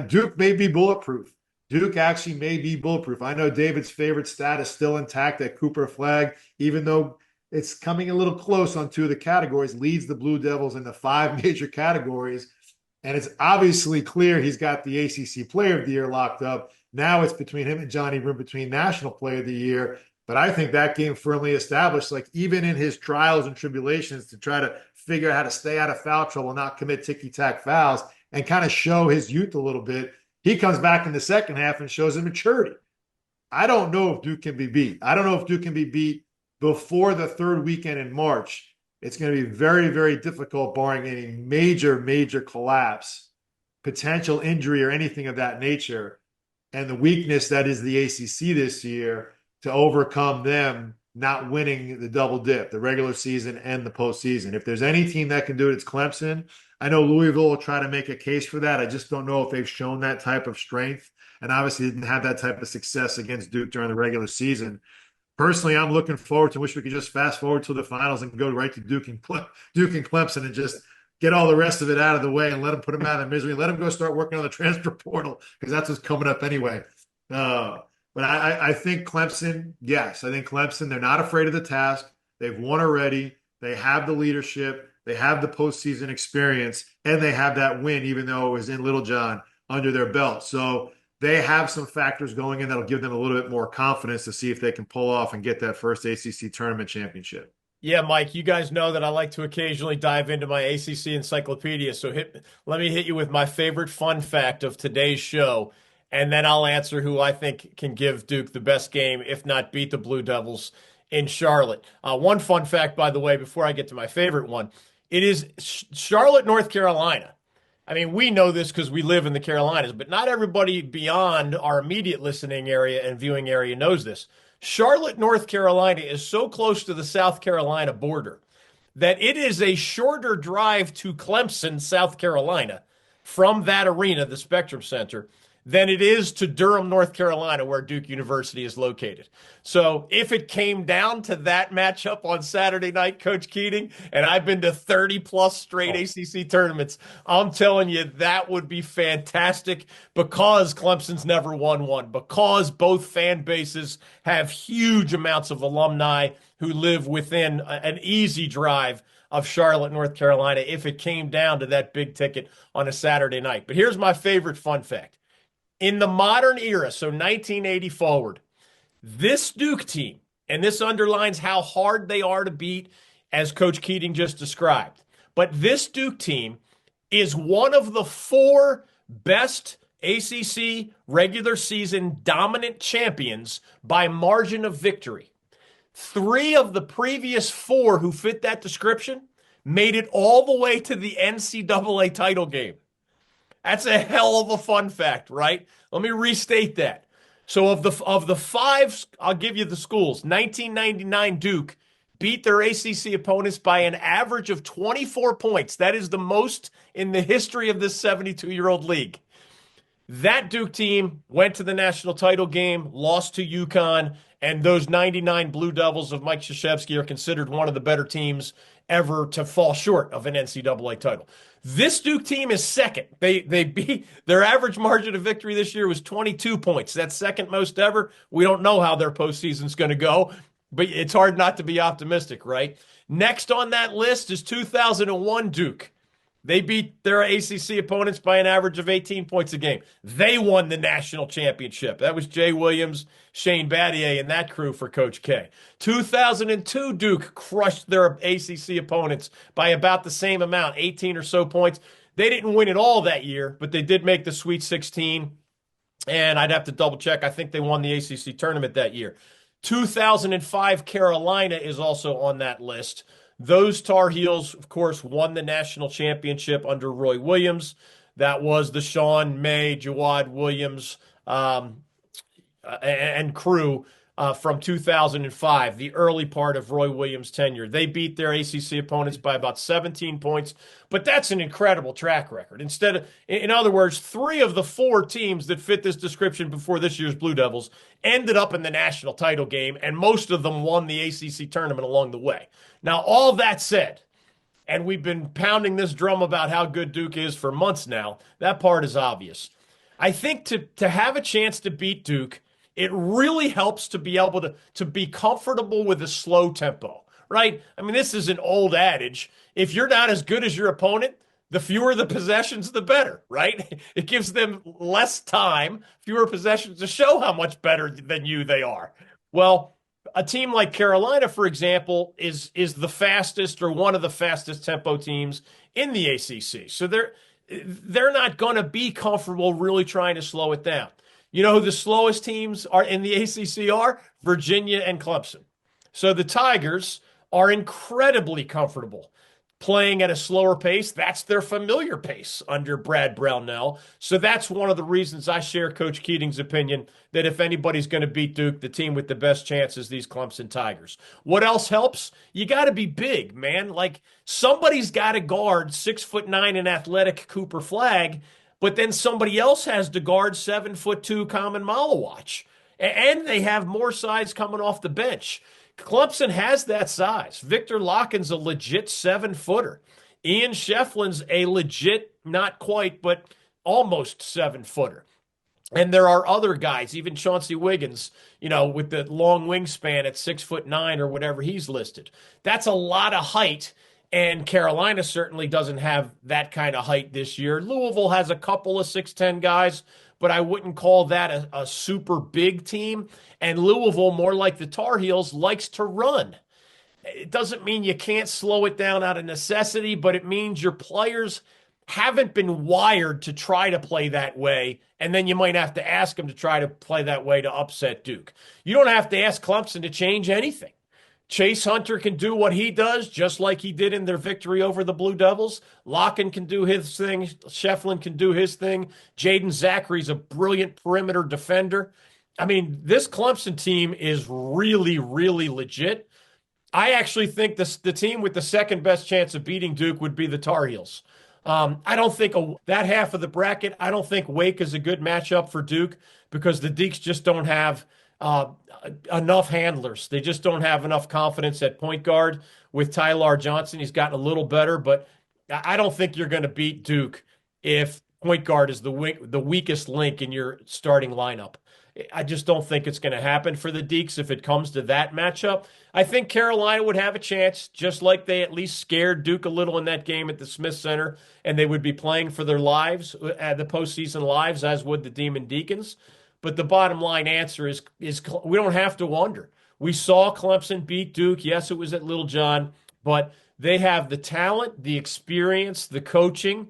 Duke may be bulletproof, Duke actually may be bulletproof. I know David's favorite stat is still intact, that Cooper flag, even though it's coming a little close on two of the categories, leads the Blue Devils in the 5 major categories. And it's obviously clear he's got the ACC Player of the Year locked up. Now it's between him and Johnny Broome between National Player of the Year. But I think that game firmly established, like even in his trials and tribulations to try to figure out how to stay out of foul trouble, not commit ticky-tack fouls, and kind of show his youth a little bit, he comes back in the second half and shows his maturity. I don't know if Duke can be beat. I don't know if Duke can be beat before the third weekend in March. It's going to be very, very difficult, barring any major collapse, potential injury, or anything of that nature. And the weakness that is the ACC this year, to overcome them not winning the double dip, the regular season and the postseason. If there's any team that can do it, it's Clemson. I know Louisville will try to make a case for that. I just don't know if they've shown that type of strength, and obviously didn't have that type of success against Duke during the regular season. Personally, I'm looking forward to, wish we could just fast forward to the finals and go right to Duke and Clemson and just get all the rest of it out of the way and let them put them out of their misery. Let them go start working on the transfer portal, because that's what's coming up anyway. But I think Clemson, yes, I think Clemson, they're not afraid of the task. They've won already. They have the leadership. They have the postseason experience, and they have that win, even though it was in Littlejohn, under their belt. So they have some factors going in that'll give them a little bit more confidence to see if they can pull off and get that first ACC tournament championship. Yeah, Mike, you guys know that I like to occasionally dive into my ACC encyclopedia. So let me hit you with my favorite fun fact of today's show, and then I'll answer who I think can give Duke the best game, if not beat the Blue Devils in Charlotte. One fun fact, by the way, before I get to my favorite one, it is Charlotte, North Carolina. I mean, we know this because we live in the Carolinas, but not everybody beyond our immediate listening area and viewing area knows this. Charlotte, North Carolina is so close to the South Carolina border that it is a shorter drive to Clemson, South Carolina, from that arena, the Spectrum Center, than it is to Durham, North Carolina, where Duke University is located. So if it came down to that matchup on Saturday night, Coach Keating, and I've been to 30-plus straight ACC tournaments, I'm telling you that would be fantastic, because Clemson's never won one, because both fan bases have huge amounts of alumni who live within an easy drive of Charlotte, North Carolina, if it came down to that big ticket on a Saturday night. But here's my favorite fun fact. In the modern era, so 1980 forward, this Duke team, and this underlines how hard they are to beat, as Coach Keating just described, but this Duke team is one of the 4 best ACC regular season dominant champions by margin of victory. 3 of the previous 4 who fit that description made it all the way to the NCAA title game. That's a hell of a fun fact, right? Let me restate that. So of the 5, I'll give you the schools. 1999 Duke beat their ACC opponents by an average of 24 points. That is the most in the history of this 72-year-old league. That Duke team went to the national title game, lost to UConn, and those 99 Blue Devils of Mike Krzyzewski are considered one of the better teams ever to fall short of an NCAA title. This Duke team is second. They beat, their average margin of victory this year was 22 points. That's second most ever. We don't know how their postseason's going to go, but it's hard not to be optimistic, right? Next on that list is 2001 Duke. They beat their ACC opponents by an average of 18 points a game. They won the national championship. That was Jay Williams, Shane Battier, and that crew for Coach K. 2002 Duke crushed their ACC opponents by about the same amount, 18 or so points. They didn't win it all that year, but they did make the Sweet 16. And I'd have to double check. I think they won the ACC tournament that year. 2005 Carolina is also on that list. Those Tar Heels, of course, won the national championship under Roy Williams. That was the Sean May, Jawad Williams, and crew from 2005, the early part of Roy Williams' tenure. They beat their ACC opponents by about 17 points, but that's an incredible track record. In other words, 3 of the 4 teams that fit this description before this year's Blue Devils ended up in the national title game, and most of them won the ACC tournament along the way. Now, all that said, and we've been pounding this drum about how good Duke is for months now, that part is obvious. I think to have a chance to beat Duke, it really helps to be able to be comfortable with a slow tempo, right? I mean, this is an old adage. If you're not as good as your opponent, the fewer the possessions, the better, right? It gives them less time, fewer possessions to show how much better than you they are. Well, a team like Carolina, for example, is the fastest or one of the fastest tempo teams in the ACC. So they're not going to be comfortable really trying to slow it down. You know who the slowest teams are in the ACC are? Virginia and Clemson. So the Tigers are incredibly comfortable playing at a slower pace. That's their familiar pace under Brad Brownell. So that's one of the reasons I share Coach Keating's opinion that if anybody's going to beat Duke, the team with the best chance is these Clemson Tigers. What else helps? You got to be big, man. Like somebody's got to guard 6'9" and athletic Cooper Flagg, but then somebody else has to guard 7'2" Common Malawach. And they have more size coming off the bench. Clemson has that size. Victor Locken's a legit 7-footer. Ian Shefflin's a legit, not quite, but almost 7-footer. And there are other guys, even Chauncey Wiggins, with the long wingspan at 6'9" or whatever he's listed. That's a lot of height, and Carolina certainly doesn't have that kind of height this year. Louisville has a couple of 6'10" guys, but I wouldn't call that a super big team. And Louisville, more like the Tar Heels, likes to run. It doesn't mean you can't slow it down out of necessity, but it means your players haven't been wired to try to play that way, and then you might have to ask them to try to play that way to upset Duke. You don't have to ask Clemson to change anything. Chase Hunter can do what he does, just like he did in their victory over the Blue Devils. Locken can do his thing. Shefflin can do his thing. Jaden Zachary's a brilliant perimeter defender. I mean, this Clemson team is really, really legit. I actually think the team with the second best chance of beating Duke would be the Tar Heels. I don't think that half of the bracket, I don't think Wake is a good matchup for Duke because the Deeks just don't have enough handlers. They just don't have enough confidence at point guard with Tyler Johnson. He's gotten a little better, but I don't think you're going to beat Duke if point guard is the weakest link in your starting lineup. I just don't think it's going to happen for the Deeks if it comes to that matchup. I think Carolina would have a chance, just like they at least scared Duke a little in that game at the Smith Center, and they would be playing for their lives, the postseason lives, as would the Demon Deacons. But the bottom line answer is we don't have to wonder. We saw Clemson beat Duke. Yes, it was at Little John, but they have the talent, the experience, the coaching,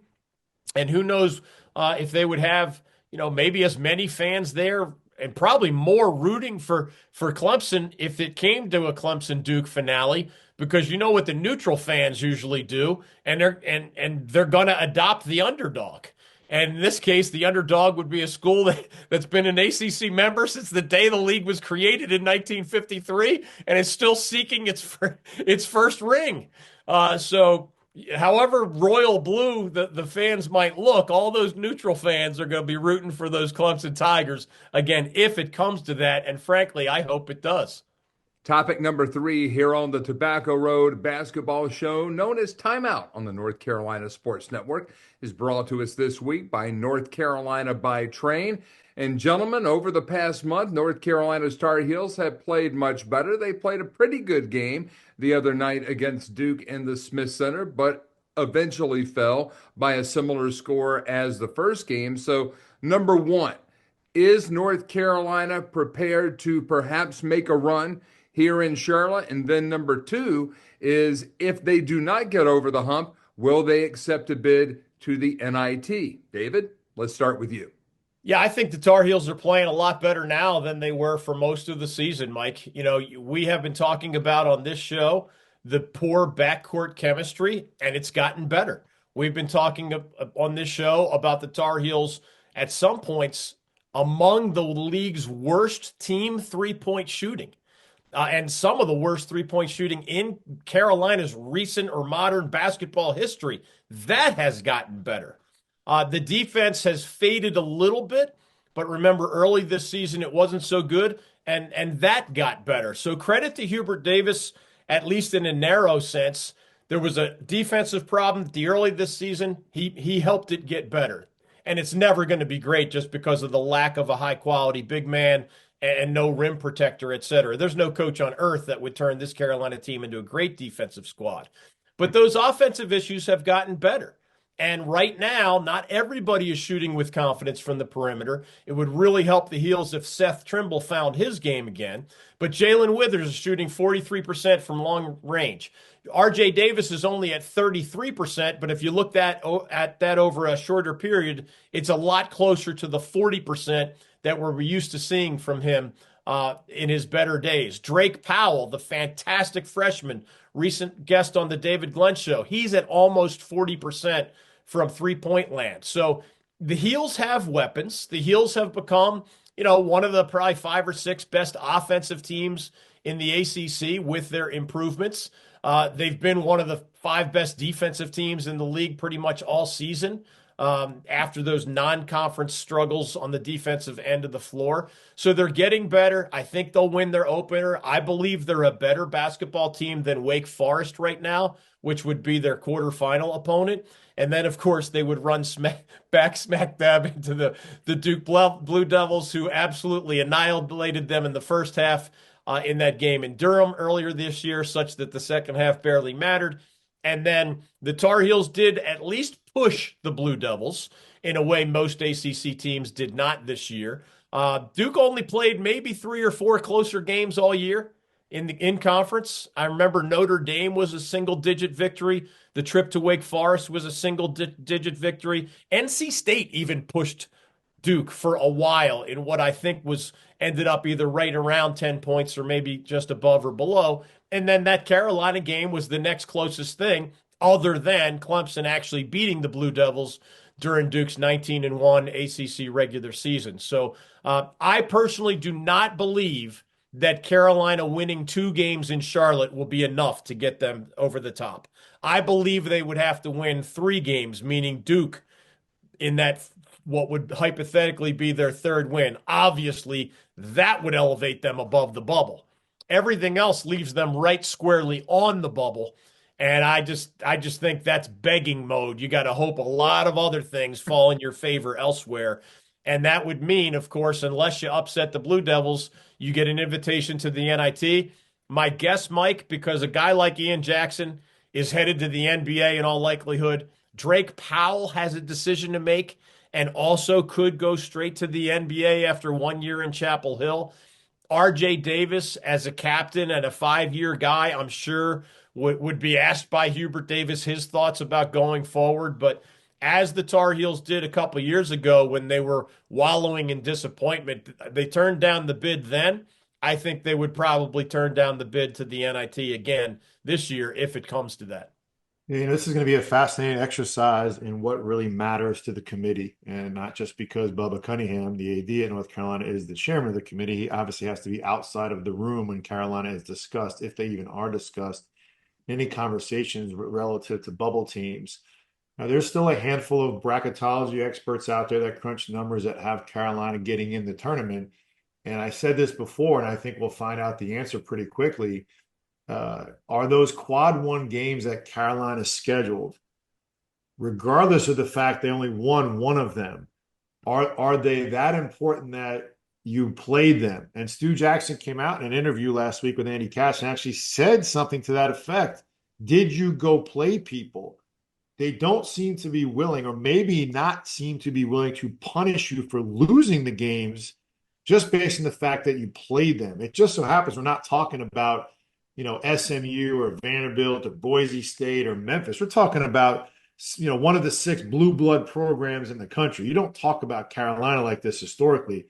and who knows if they would have, maybe as many fans there and probably more rooting for Clemson if it came to a Clemson-Duke finale, because you know what the neutral fans usually do, and they're going to adopt the underdog. And in this case, the underdog would be a school that's been an ACC member since the day the league was created in 1953 and is still seeking its first ring. So however royal blue the fans might look, all those neutral fans are going to be rooting for those Clemson Tigers, again, if it comes to that. And frankly, I hope it does. Topic number 3 here on the Tobacco Road basketball show, known as Timeout on the North Carolina Sports Network, is brought to us this week by North Carolina by Train. And gentlemen, over the past month, North Carolina's Tar Heels have played much better. They played a pretty good game the other night against Duke in the Smith Center, but eventually fell by a similar score as the first game. So, number 1, is North Carolina prepared to perhaps make a run here in Charlotte? And then number 2 is, if they do not get over the hump, will they accept a bid to the NIT? David, let's start with you. Yeah, I think the Tar Heels are playing a lot better now than they were for most of the season, Mike. We have been talking about on this show the poor backcourt chemistry, and it's gotten better. We've been talking on this show about the Tar Heels at some points among the league's worst team three-point shooting. And some of the worst three-point shooting in Carolina's recent or modern basketball history. That has gotten better. The defense has faded a little bit, but remember, early this season it wasn't so good, and that got better. So credit to Hubert Davis, at least in a narrow sense. There was a defensive problem early this season. He helped it get better. and it's never going to be great just because of the lack of a high-quality big man and no rim protector, et cetera. There's no coach on earth that would turn this Carolina team into a great defensive squad. But those offensive issues have gotten better. And right now, not everybody is shooting with confidence from the perimeter. It would really help the Heels if Seth Trimble found his game again. But Jalen Withers is shooting 43% from long range. RJ Davis is only at 33%, but if you look at that over a shorter period, it's a lot closer to the 40% that we're used to seeing from him in his better days. Drake Powell, the fantastic freshman, recent guest on the David Glenn show, he's at almost 40% from three-point land. So the Heels have weapons. The Heels have become, one of the probably 5 or 6 best offensive teams in the ACC with their improvements. They've been one of the 5 best defensive teams in the league pretty much all season after those non-conference struggles on the defensive end of the floor. So they're getting better. I think they'll win their opener. I believe they're a better basketball team than Wake Forest right now, which would be their quarterfinal opponent. And then, of course, they would run smack dab into the Duke Blue Devils, who absolutely annihilated them in the first half in that game in Durham earlier this year, such that the second half barely mattered. And then the Tar Heels did at least push the Blue Devils in a way most ACC teams did not this year. Duke only played maybe 3 or 4 closer games all year in conference. I remember Notre Dame was a single-digit victory. The trip to Wake Forest was a single-digit victory. NC State even pushed Duke for a while in what I think ended up either right around 10 points or maybe just above or below. And then that Carolina game was the next closest thing other than Clemson actually beating the Blue Devils during Duke's 19-1 ACC regular season. So I personally do not believe that Carolina winning 2 games in Charlotte will be enough to get them over the top. I believe they would have to win 3 games, meaning Duke in that what would hypothetically be their 3rd win. Obviously, that would elevate them above the bubble. Everything else leaves them right squarely on the bubble. And I just think that's begging mode. You got to hope a lot of other things fall in your favor elsewhere. And that would mean, of course, unless you upset the Blue Devils, you get an invitation to the NIT. My guess, Mike, because a guy like Ian Jackson is headed to the NBA in all likelihood, Drake Powell has a decision to make and also could go straight to the NBA after 1 year in Chapel Hill. RJ Davis, as a captain and a 5-year guy, I'm sure would be asked by Hubert Davis his thoughts about going forward. But as the Tar Heels did a couple years ago when they were wallowing in disappointment, they turned down the bid then. I think they would probably turn down the bid to the NIT again this year if it comes to that. This is going to be a fascinating exercise in what really matters to the committee, and not just because Bubba Cunningham, the AD at North Carolina, is the chairman of the committee. He obviously has to be outside of the room when Carolina is discussed, if they even are discussed, any conversations relative to bubble teams. Now, there's still a handful of bracketology experts out there that crunch numbers that have Carolina getting in the tournament. And I said this before, and I think we'll find out the answer pretty quickly. Are those quad 1 games that Carolina scheduled, regardless of the fact they only won 1 of them, are they that important that you played them? And Stu Jackson came out in an interview last week with Andy Keatts and actually said something to that effect. Did you go play people? They don't seem to be willing, or maybe not seem to be willing, to punish you for losing the games just based on the fact that you played them. It just so happens we're not talking about SMU or Vanderbilt or Boise State or Memphis. We're talking about, one of the 6 blue blood programs in the country. You don't talk about Carolina like this historically.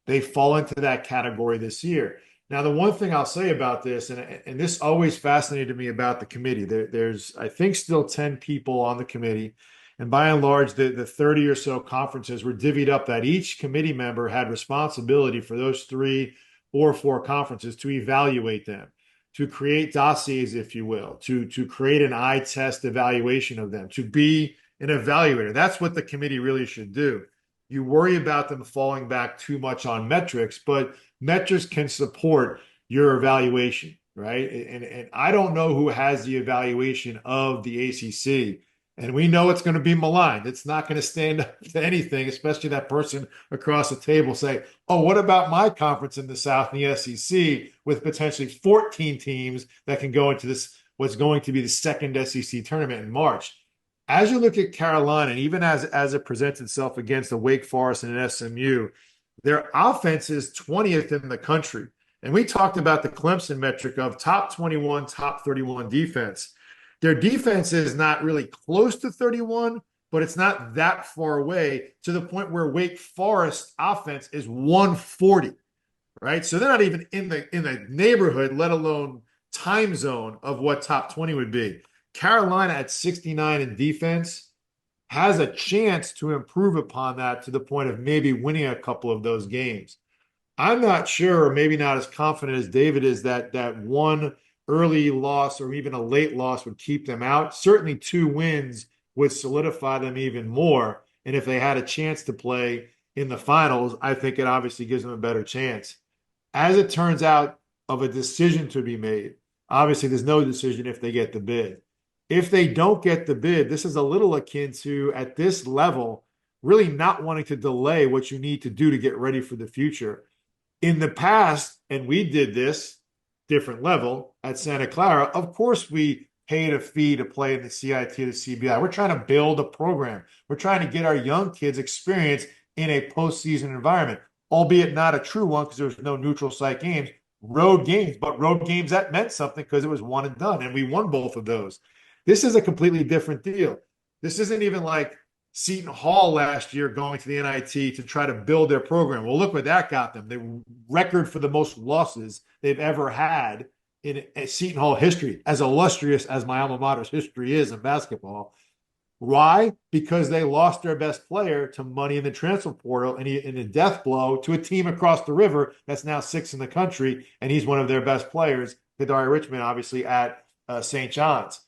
They fall into that category this year. Now, the one thing I'll say about this, and this always fascinated me about the committee, there's, I think, still 10 people on the committee. And by and large, the 30 or so conferences were divvied up that each committee member had responsibility for those 3 or 4 conferences to evaluate them, to create dossiers, if you will, to create an eye test evaluation of them, to be an evaluator. That's what the committee really should do. You worry about them falling back too much on metrics, but metrics can support your evaluation, right? And I don't know who has the evaluation of the ACC. And we know it's going to be maligned. It's not going to stand up to anything, especially that person across the table say, oh, what about my conference in the South and the SEC with potentially 14 teams that can go into this, what's going to be the second SEC tournament in March. As you look at Carolina, and even as it presents itself against the Wake Forest and an SMU, their offense is 20th in the country. And we talked about the Clemson metric of top 21, top 31 defense. Their defense is not really close to 31, but it's not that far away to the point where Wake Forest offense is 140, right? So they're not even in the neighborhood, let alone time zone of what top 20 would be. Carolina at 69 in defense has a chance to improve upon that to the point of maybe winning a couple of those games. I'm not sure, or maybe not as confident as David is, that one early loss or even a late loss would keep them out. Certainly 2 wins would solidify them even more. And if they had a chance to play in the finals, I think it obviously gives them a better chance. As it turns out, of a decision to be made, obviously there's no decision if they get the bid. If they don't get the bid, this is a little akin to, at this level, really not wanting to delay what you need to do to get ready for the future. In the past, and we did this different level at Santa Clara, of course we paid a fee to play in the CIT or the CBI. We're trying to build a program. We're trying to get our young kids experience in a postseason environment, albeit not a true one because there was no neutral site games, road games, but road games that meant something because it was one and done, and we won both of those. This is a completely different deal. This isn't even like Seton Hall last year going to the NIT to try to build their program. Well, look what that got them. The record for the most losses they've ever had in Seton Hall history, as illustrious as my alma mater's history is in basketball. Why? Because they lost their best player to money in the transfer portal and in a death blow to a team across the river that's now 6th in the country, and he's one of their best players, Kadari Richmond, obviously at St. John's.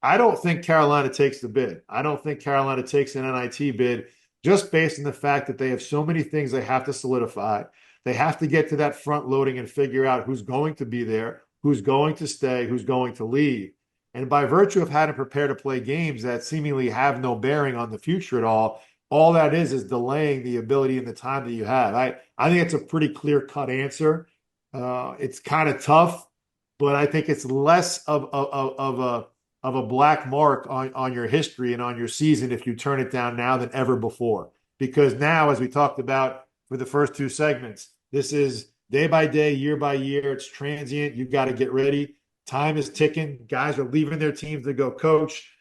I don't think Carolina takes the bid. I don't think Carolina takes an NIT bid just based on the fact that they have so many things they have to solidify. They have to get to that front loading and figure out who's going to be there, who's going to stay, who's going to leave. And by virtue of having to prepare to play games that seemingly have no bearing on the future at all that is delaying the ability and the time that you have. I think it's a pretty clear-cut answer. It's kind of tough, but I think it's less of a black mark on your history and on your season if you turn it down now than ever before. Because now, as we talked about for the first 2 segments, this is day by day, year by year. It's transient. You've got to get ready. Time is ticking. Guys are leaving their teams to go coach.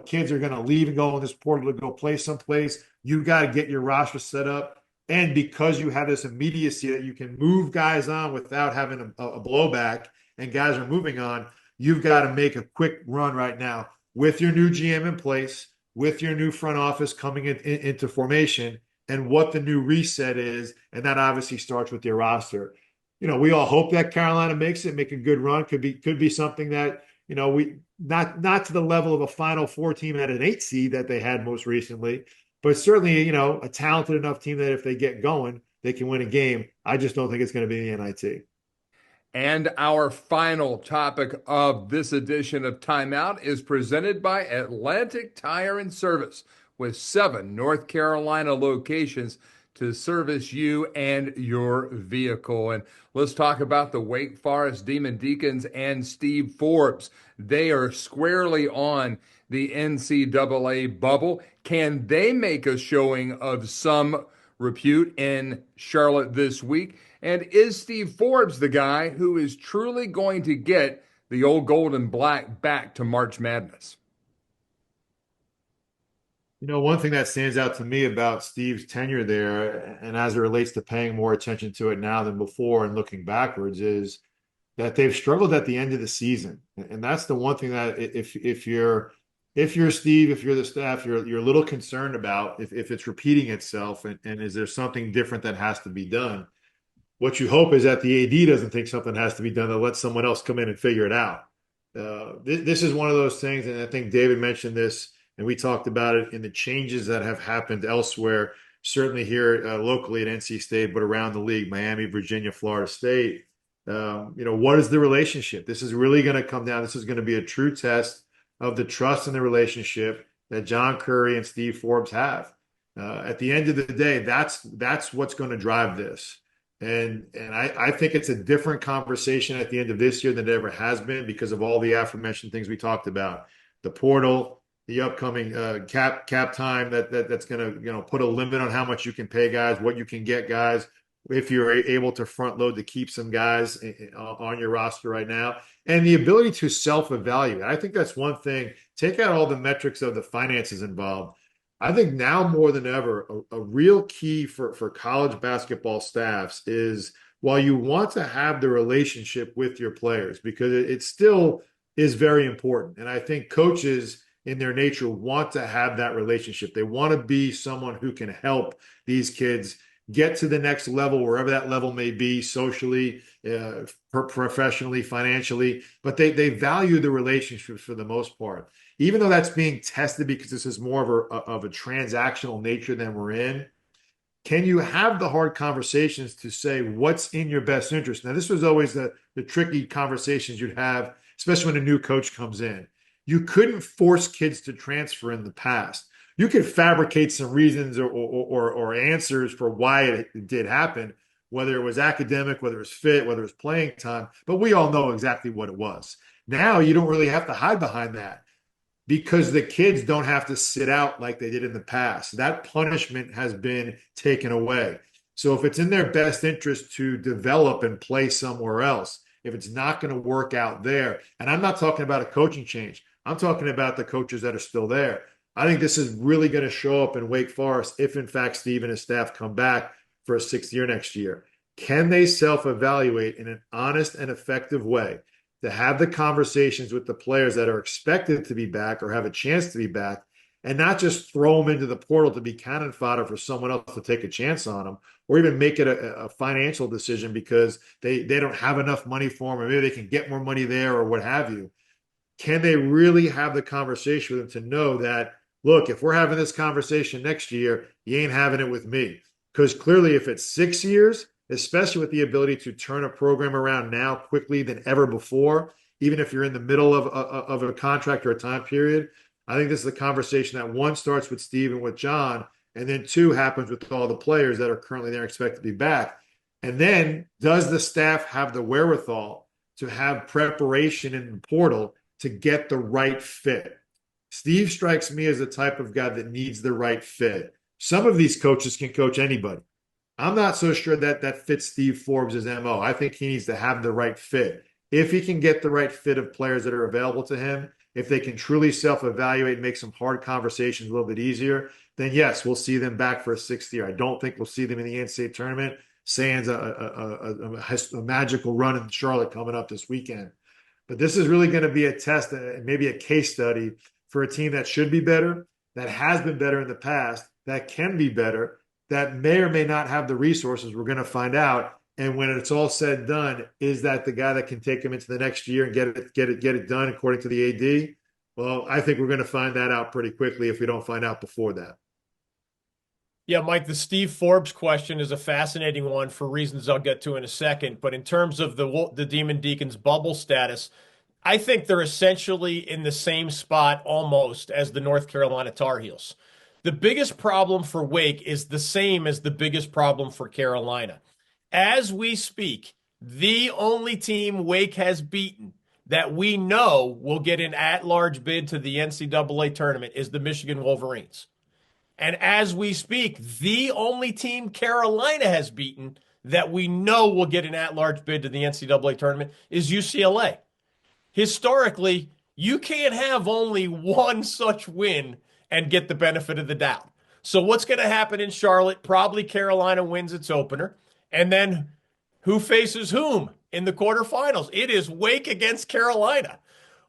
Kids are going to leave and go in this portal to go play someplace. You've got to get your roster set up. And because you have this immediacy that you can move guys on without having a blowback and guys are moving on, you've got to make a quick run right now with your new GM in place, with your new front office coming into formation, and what the new reset is. And that obviously starts with your roster. We all hope that Carolina makes it, make a good run. Could be something that, we not to the level of a Final Four team at an 8 seed that they had most recently, but certainly, a talented enough team that if they get going, they can win a game. I just don't think it's going to be the NIT. And our final topic of this edition of Timeout is presented by Atlantic Tire and Service, with 7 North Carolina locations to service you and your vehicle. And let's talk about the Wake Forest Demon Deacons and Steve Forbes. They are squarely on the NCAA bubble. Can they make a showing of some repute in Charlotte this week? And is Steve Forbes the guy who is truly going to get the old gold and black back to March Madness? One thing that stands out to me about Steve's tenure there, and as it relates to paying more attention to it now than before and looking backwards, is that they've struggled at the end of the season. And that's the one thing that if you're Steve, if you're the staff, you're a little concerned about if it's repeating itself and is there something different that has to be done. What you hope is that the AD doesn't think something has to be done, to let someone else come in and figure it out. This is one of those things, and I think David mentioned this, and we talked about it in the changes that have happened elsewhere, certainly here locally at NC State, but around the league, Miami, Virginia, Florida State. What is the relationship? This is really going to come down. This is going to be a true test of the trust in the relationship. that John Curry and Steve Forbes have. At the end of the day, that's what's going to drive this. And I think it's a different conversation at the end of this year than it ever has been because of all the aforementioned things we talked about. The portal, the upcoming cap time that's going to put a limit on how much you can pay guys, what you can get guys, if you're able to front load to keep some guys on your roster right now, and the ability to self-evaluate. I think that's one thing. Take out all the metrics of the finances involved. I think now more than ever, a real key for college basketball staffs is while you want to have the relationship with your players, because it still is very important. And I think coaches in their nature want to have that relationship. They want to be someone who can help these kids get to the next level, wherever that level may be, socially, professionally, financially. But they value the relationships for the most part. Even though that's being tested because this is more of a transactional nature than we're in, can you have the hard conversations to say what's in your best interest? Now, this was always the tricky conversations you'd have, especially when a new coach comes in. You couldn't force kids to transfer in the past. You could fabricate some reasons or answers for why it did happen, whether it was academic, whether it was fit, whether it was playing time, but we all know exactly what it was. Now you don't really have to hide behind that because the kids don't have to sit out like they did in the past. That punishment has been taken away. So if it's in their best interest to develop and play somewhere else, if it's not going to work out there, and I'm not talking about a coaching change, I'm talking about the coaches that are still there. I think this is really going to show up in Wake Forest if, in fact, Steve and his staff come back for a sixth year next year. Can they self-evaluate in an honest and effective way to have the conversations with the players that are expected to be back or have a chance to be back and not just throw them into the portal to be cannon fodder for someone else to take a chance on them or even make it a financial decision because they don't have enough money for them or maybe they can get more money there or what have you. Can they really have the conversation with them to know that, look, if we're having this conversation next year, you ain't having it with me? Because clearly if it's 6 years, especially with the ability to turn a program around now quickly than ever before, even if you're in the middle of a contract or a time period, I think this is a conversation that one starts with Steve and with John, and then two happens with all the players that are currently there expected to be back. And then does the staff have the wherewithal to have preparation in the portal to get the right fit? Steve strikes me as the type of guy that needs the right fit. Some of these coaches can coach anybody. I'm not so sure that fits Steve Forbes' MO. I think he needs to have the right fit. If he can get the right fit of players that are available to him, if they can truly self-evaluate, make some hard conversations a little bit easier, then yes, we'll see them back for a sixth year. I don't think we'll see them in the NCAA tournament, sans a magical run in Charlotte coming up this weekend. But this is really going to be a test and maybe a case study for a team that should be better, that has been better in the past, that can be better, that may or may not have the resources. We're going to find out. And when it's all said and done, is that the guy that can take him into the next year and get it done according to the AD? Well, I think we're going to find that out pretty quickly if we don't find out before that. Yeah, Mike, the Steve Forbes question is a fascinating one for reasons I'll get to in a second. But in terms of the Demon Deacons bubble status, I think they're essentially in the same spot almost as the North Carolina Tar Heels. The biggest problem for Wake is the same as the biggest problem for Carolina. As we speak, the only team Wake has beaten that we know will get an at-large bid to the NCAA tournament is the Michigan Wolverines. And as we speak, the only team Carolina has beaten that we know will get an at-large bid to the NCAA tournament is UCLA. Historically, you can't have only one such win and get the benefit of the doubt. So what's going to happen in Charlotte? Probably Carolina wins its opener. And then who faces whom in the quarterfinals? It is Wake against Carolina.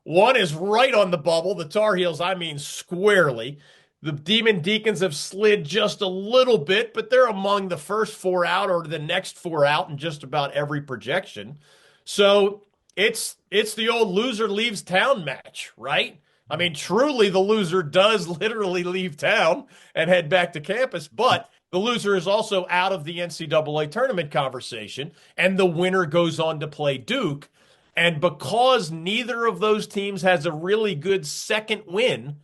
One is right on the bubble. The Tar Heels, I mean, squarely. The Demon Deacons have slid just a little bit, but they're among the first four out or the next four out in just about every projection. So it's the old loser leaves town match, right? I mean, truly, the loser does literally leave town and head back to campus, but the loser is also out of the NCAA tournament conversation, and the winner goes on to play Duke. And because neither of those teams has a really good second win,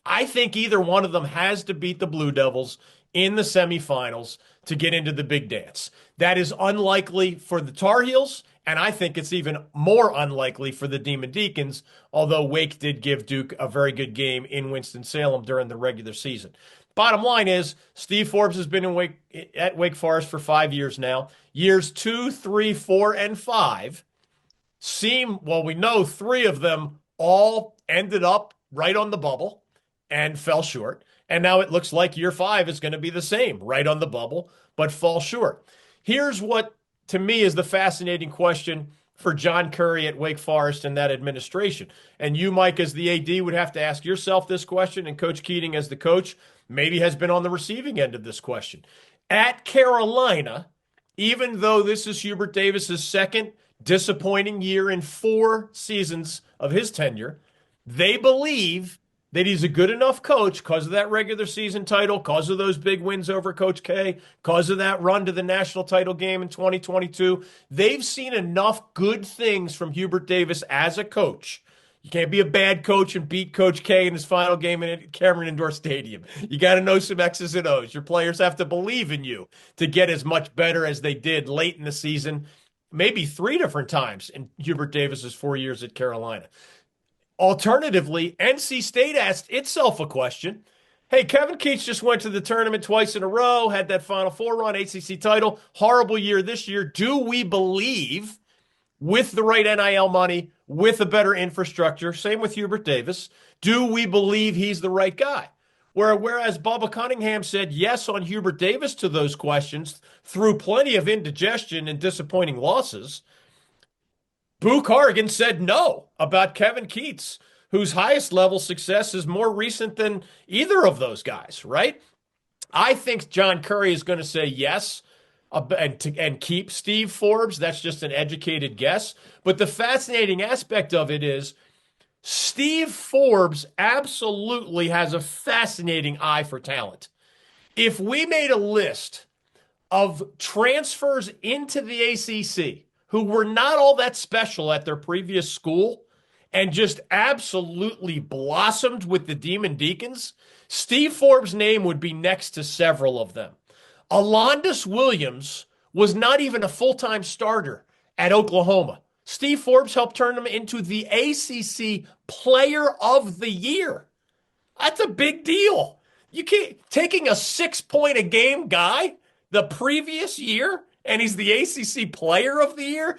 I think either one of them has to beat the Blue Devils in the semifinals to get into the big dance. That is unlikely for the Tar Heels, and I think it's even more unlikely for the Demon Deacons, although Wake did give Duke a very good game in Winston-Salem during the regular season. Bottom line is, Steve Forbes has been at Wake Forest for 5 years now. Years 2, 3, 4, and 5 we know 3 of them all ended up right on the bubble and fell short. And now it looks like year 5 is going to be the same, right on the bubble, but fall short. Here's what, to me, is the fascinating question for John Currie at Wake Forest and that administration. And you, Mike, as the AD, would have to ask yourself this question, and Coach Keating, as the coach, maybe has been on the receiving end of this question. At Carolina, even though this is Hubert Davis's second disappointing year in 4 seasons of his tenure, they believe that he's a good enough coach because of that regular season title, because of those big wins over Coach K, because of that run to the national title game in 2022. They've seen enough good things from Hubert Davis as a coach. You can't be a bad coach and beat Coach K in his final game at Cameron Indoor Stadium. You got to know some X's and O's. Your players have to believe in you to get as much better as they did late in the season, maybe 3 different times in Hubert Davis's 4 years at Carolina. Alternatively, NC State asked itself a question. Hey, Kevin Keatts just went to the tournament twice in a row, had that Final Four run, ACC title, horrible year this year. Do we believe, with the right NIL money, with a better infrastructure, same with Hubert Davis, do we believe he's the right guy? Whereas Bubba Cunningham said yes on Hubert Davis to those questions through plenty of indigestion and disappointing losses, Boo Corrigan said no about Kevin Keatts, whose highest level success is more recent than either of those guys, right? I think John Currie is going to say yes and keep Steve Forbes. That's just an educated guess. But the fascinating aspect of it is Steve Forbes absolutely has a fascinating eye for talent. If we made a list of transfers into the ACC who were not all that special at their previous school and just absolutely blossomed with the Demon Deacons, Steve Forbes' name would be next to several of them. Alondas Williams was not even a full-time starter at Oklahoma. Steve Forbes helped turn him into the ACC Player of the Year. That's a big deal. You can't taking a 6-point-a-game guy the previous year, and he's the ACC Player of the Year.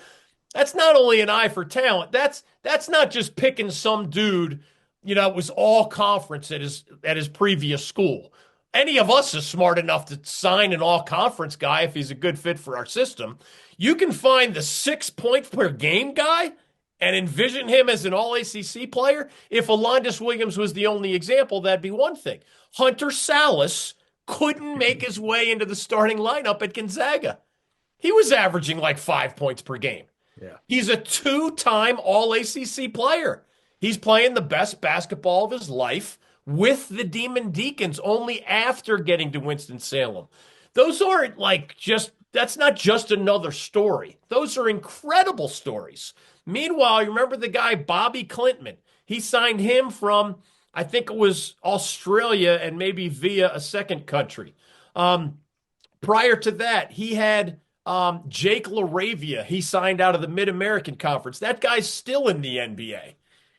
That's not only an eye for talent. That's not just picking some dude, it was all conference at his previous school. Any of us is smart enough to sign an all-conference guy if he's a good fit for our system. You can find the 6-point-per-game guy and envision him as an all-ACC player. If Alondas Williams was the only example, that'd be one thing. Hunter Salas couldn't make his way into the starting lineup at Gonzaga. He was averaging like 5 points per game. Yeah. He's a 2-time all-ACC player. He's playing the best basketball of his life with the Demon Deacons only after getting to Winston-Salem. Those aren't that's not just another story. Those are incredible stories. Meanwhile, you remember the guy Bobby Clintman? He signed him from, I think it was Australia and maybe via a second country. Prior to that, he had Jake LaRavia. He signed out of the Mid-American Conference. That guy's still in the NBA.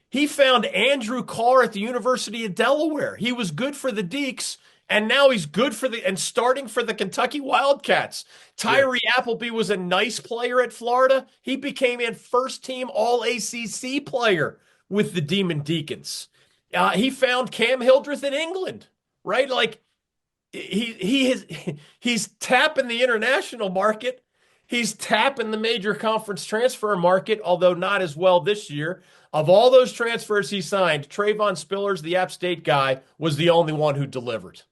He found Andrew Carr at the University of Delaware. He was good for the Deacs, and now he's good and starting for the Kentucky Wildcats. Tyree Appleby was a nice player at Florida. He became a first-team All-ACC player with the Demon Deacons. He found Cam Hildreth in England, right? He's tapping the international market. He's tapping the major conference transfer market, although not as well this year. Of all those transfers he signed, Trayvon Spillers, the App State guy, was the only one who delivered.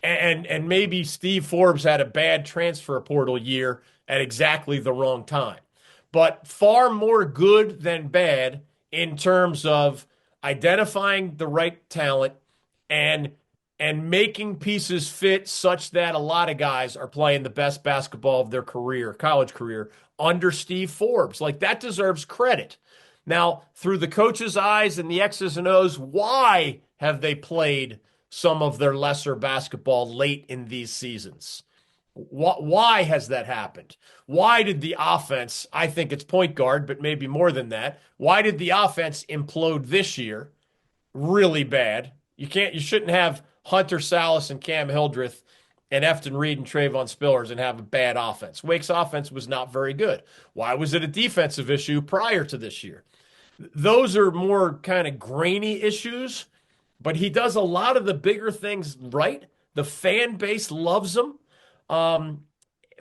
And maybe Steve Forbes had a bad transfer portal year at exactly the wrong time. But far more good than bad in terms of identifying the right talent and making pieces fit such that a lot of guys are playing the best basketball of their college career, under Steve Forbes. That deserves credit. Now, through the coach's eyes and the X's and O's, why have they played some of their lesser basketball late in these seasons? Why has that happened? Why did the offense, I think it's point guard, but maybe more than that, why did the offense implode this year really bad? You shouldn't have Hunter Salas and Cam Hildreth and Efton Reed and Trayvon Spillers and have a bad offense. Wake's offense was not very good. Why was it a defensive issue prior to this year? Those are more kind of grainy issues, but he does a lot of the bigger things right. The fan base loves him.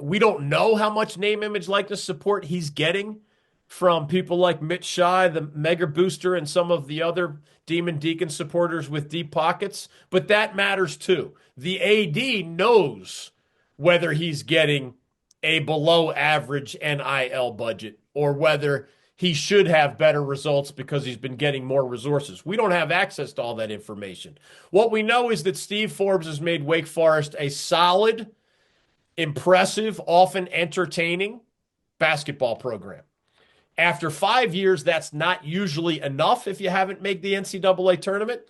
We don't know how much name, image, likeness support he's getting from people like Mitch Shy, the Mega Booster, and some of the other Demon Deacon supporters with deep pockets, but that matters too. The AD knows whether he's getting a below average NIL budget or whether he should have better results because he's been getting more resources. We don't have access to all that information. What we know is that Steve Forbes has made Wake Forest a solid, impressive, often entertaining basketball program. After 5 years, that's not usually enough if you haven't made the NCAA tournament,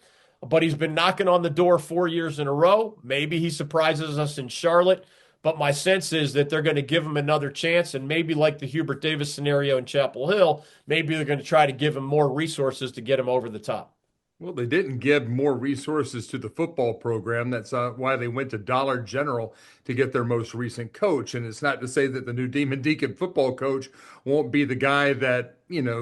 but he's been knocking on the door 4 years in a row. Maybe he surprises us in Charlotte, but my sense is that they're going to give him another chance, and maybe like the Hubert Davis scenario in Chapel Hill, maybe they're going to try to give him more resources to get him over the top. Well, they didn't give more resources to the football program. That's why they went to Dollar General to get their most recent coach. And it's not to say that the new Demon Deacon football coach won't be the guy that,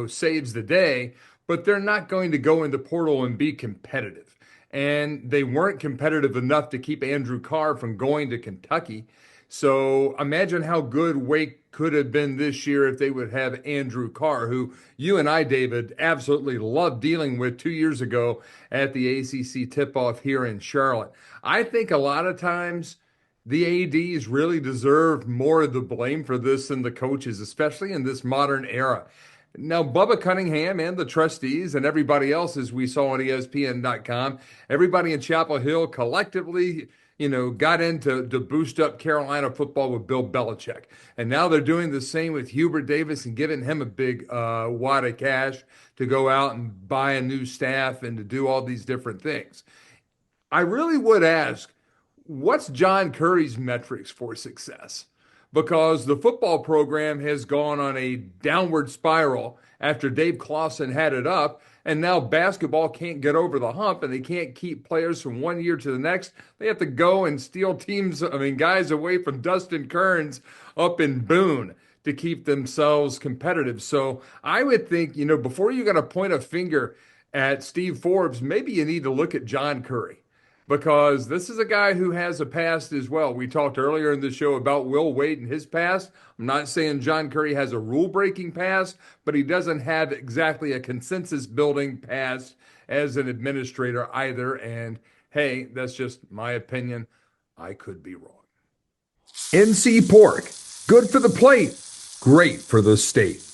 saves the day, but they're not going to go in the portal and be competitive. And they weren't competitive enough to keep Andrew Carr from going to Kentucky. So imagine how good Wake could have been this year if they would have Andrew Carr, who you and I, David, absolutely loved dealing with 2 years ago at the ACC tip-off here in Charlotte. I think a lot of times the ADs really deserve more of the blame for this than the coaches, especially in this modern era. Now, Bubba Cunningham and the trustees and everybody else, as we saw on ESPN.com, everybody in Chapel Hill collectively got in to boost up Carolina football with Bill Belichick. And now they're doing the same with Hubert Davis and giving him a big wad of cash to go out and buy a new staff and to do all these different things. I really would ask, what's John Curry's metrics for success? Because the football program has gone on a downward spiral after Dave Clawson had it up. And now basketball can't get over the hump, and they can't keep players from 1 year to the next. They have to go and steal guys away from Dustin Kearns up in Boone to keep themselves competitive. So I would think, before you're going to point a finger at Steve Forbes, maybe you need to look at John Curry, because this is a guy who has a past as well. We talked earlier in the show about Will Wade and his past. I'm not saying John Curry has a rule-breaking past, but he doesn't have exactly a consensus-building past as an administrator either. And, hey, that's just my opinion. I could be wrong. NC Pork, good for the plate, great for the state.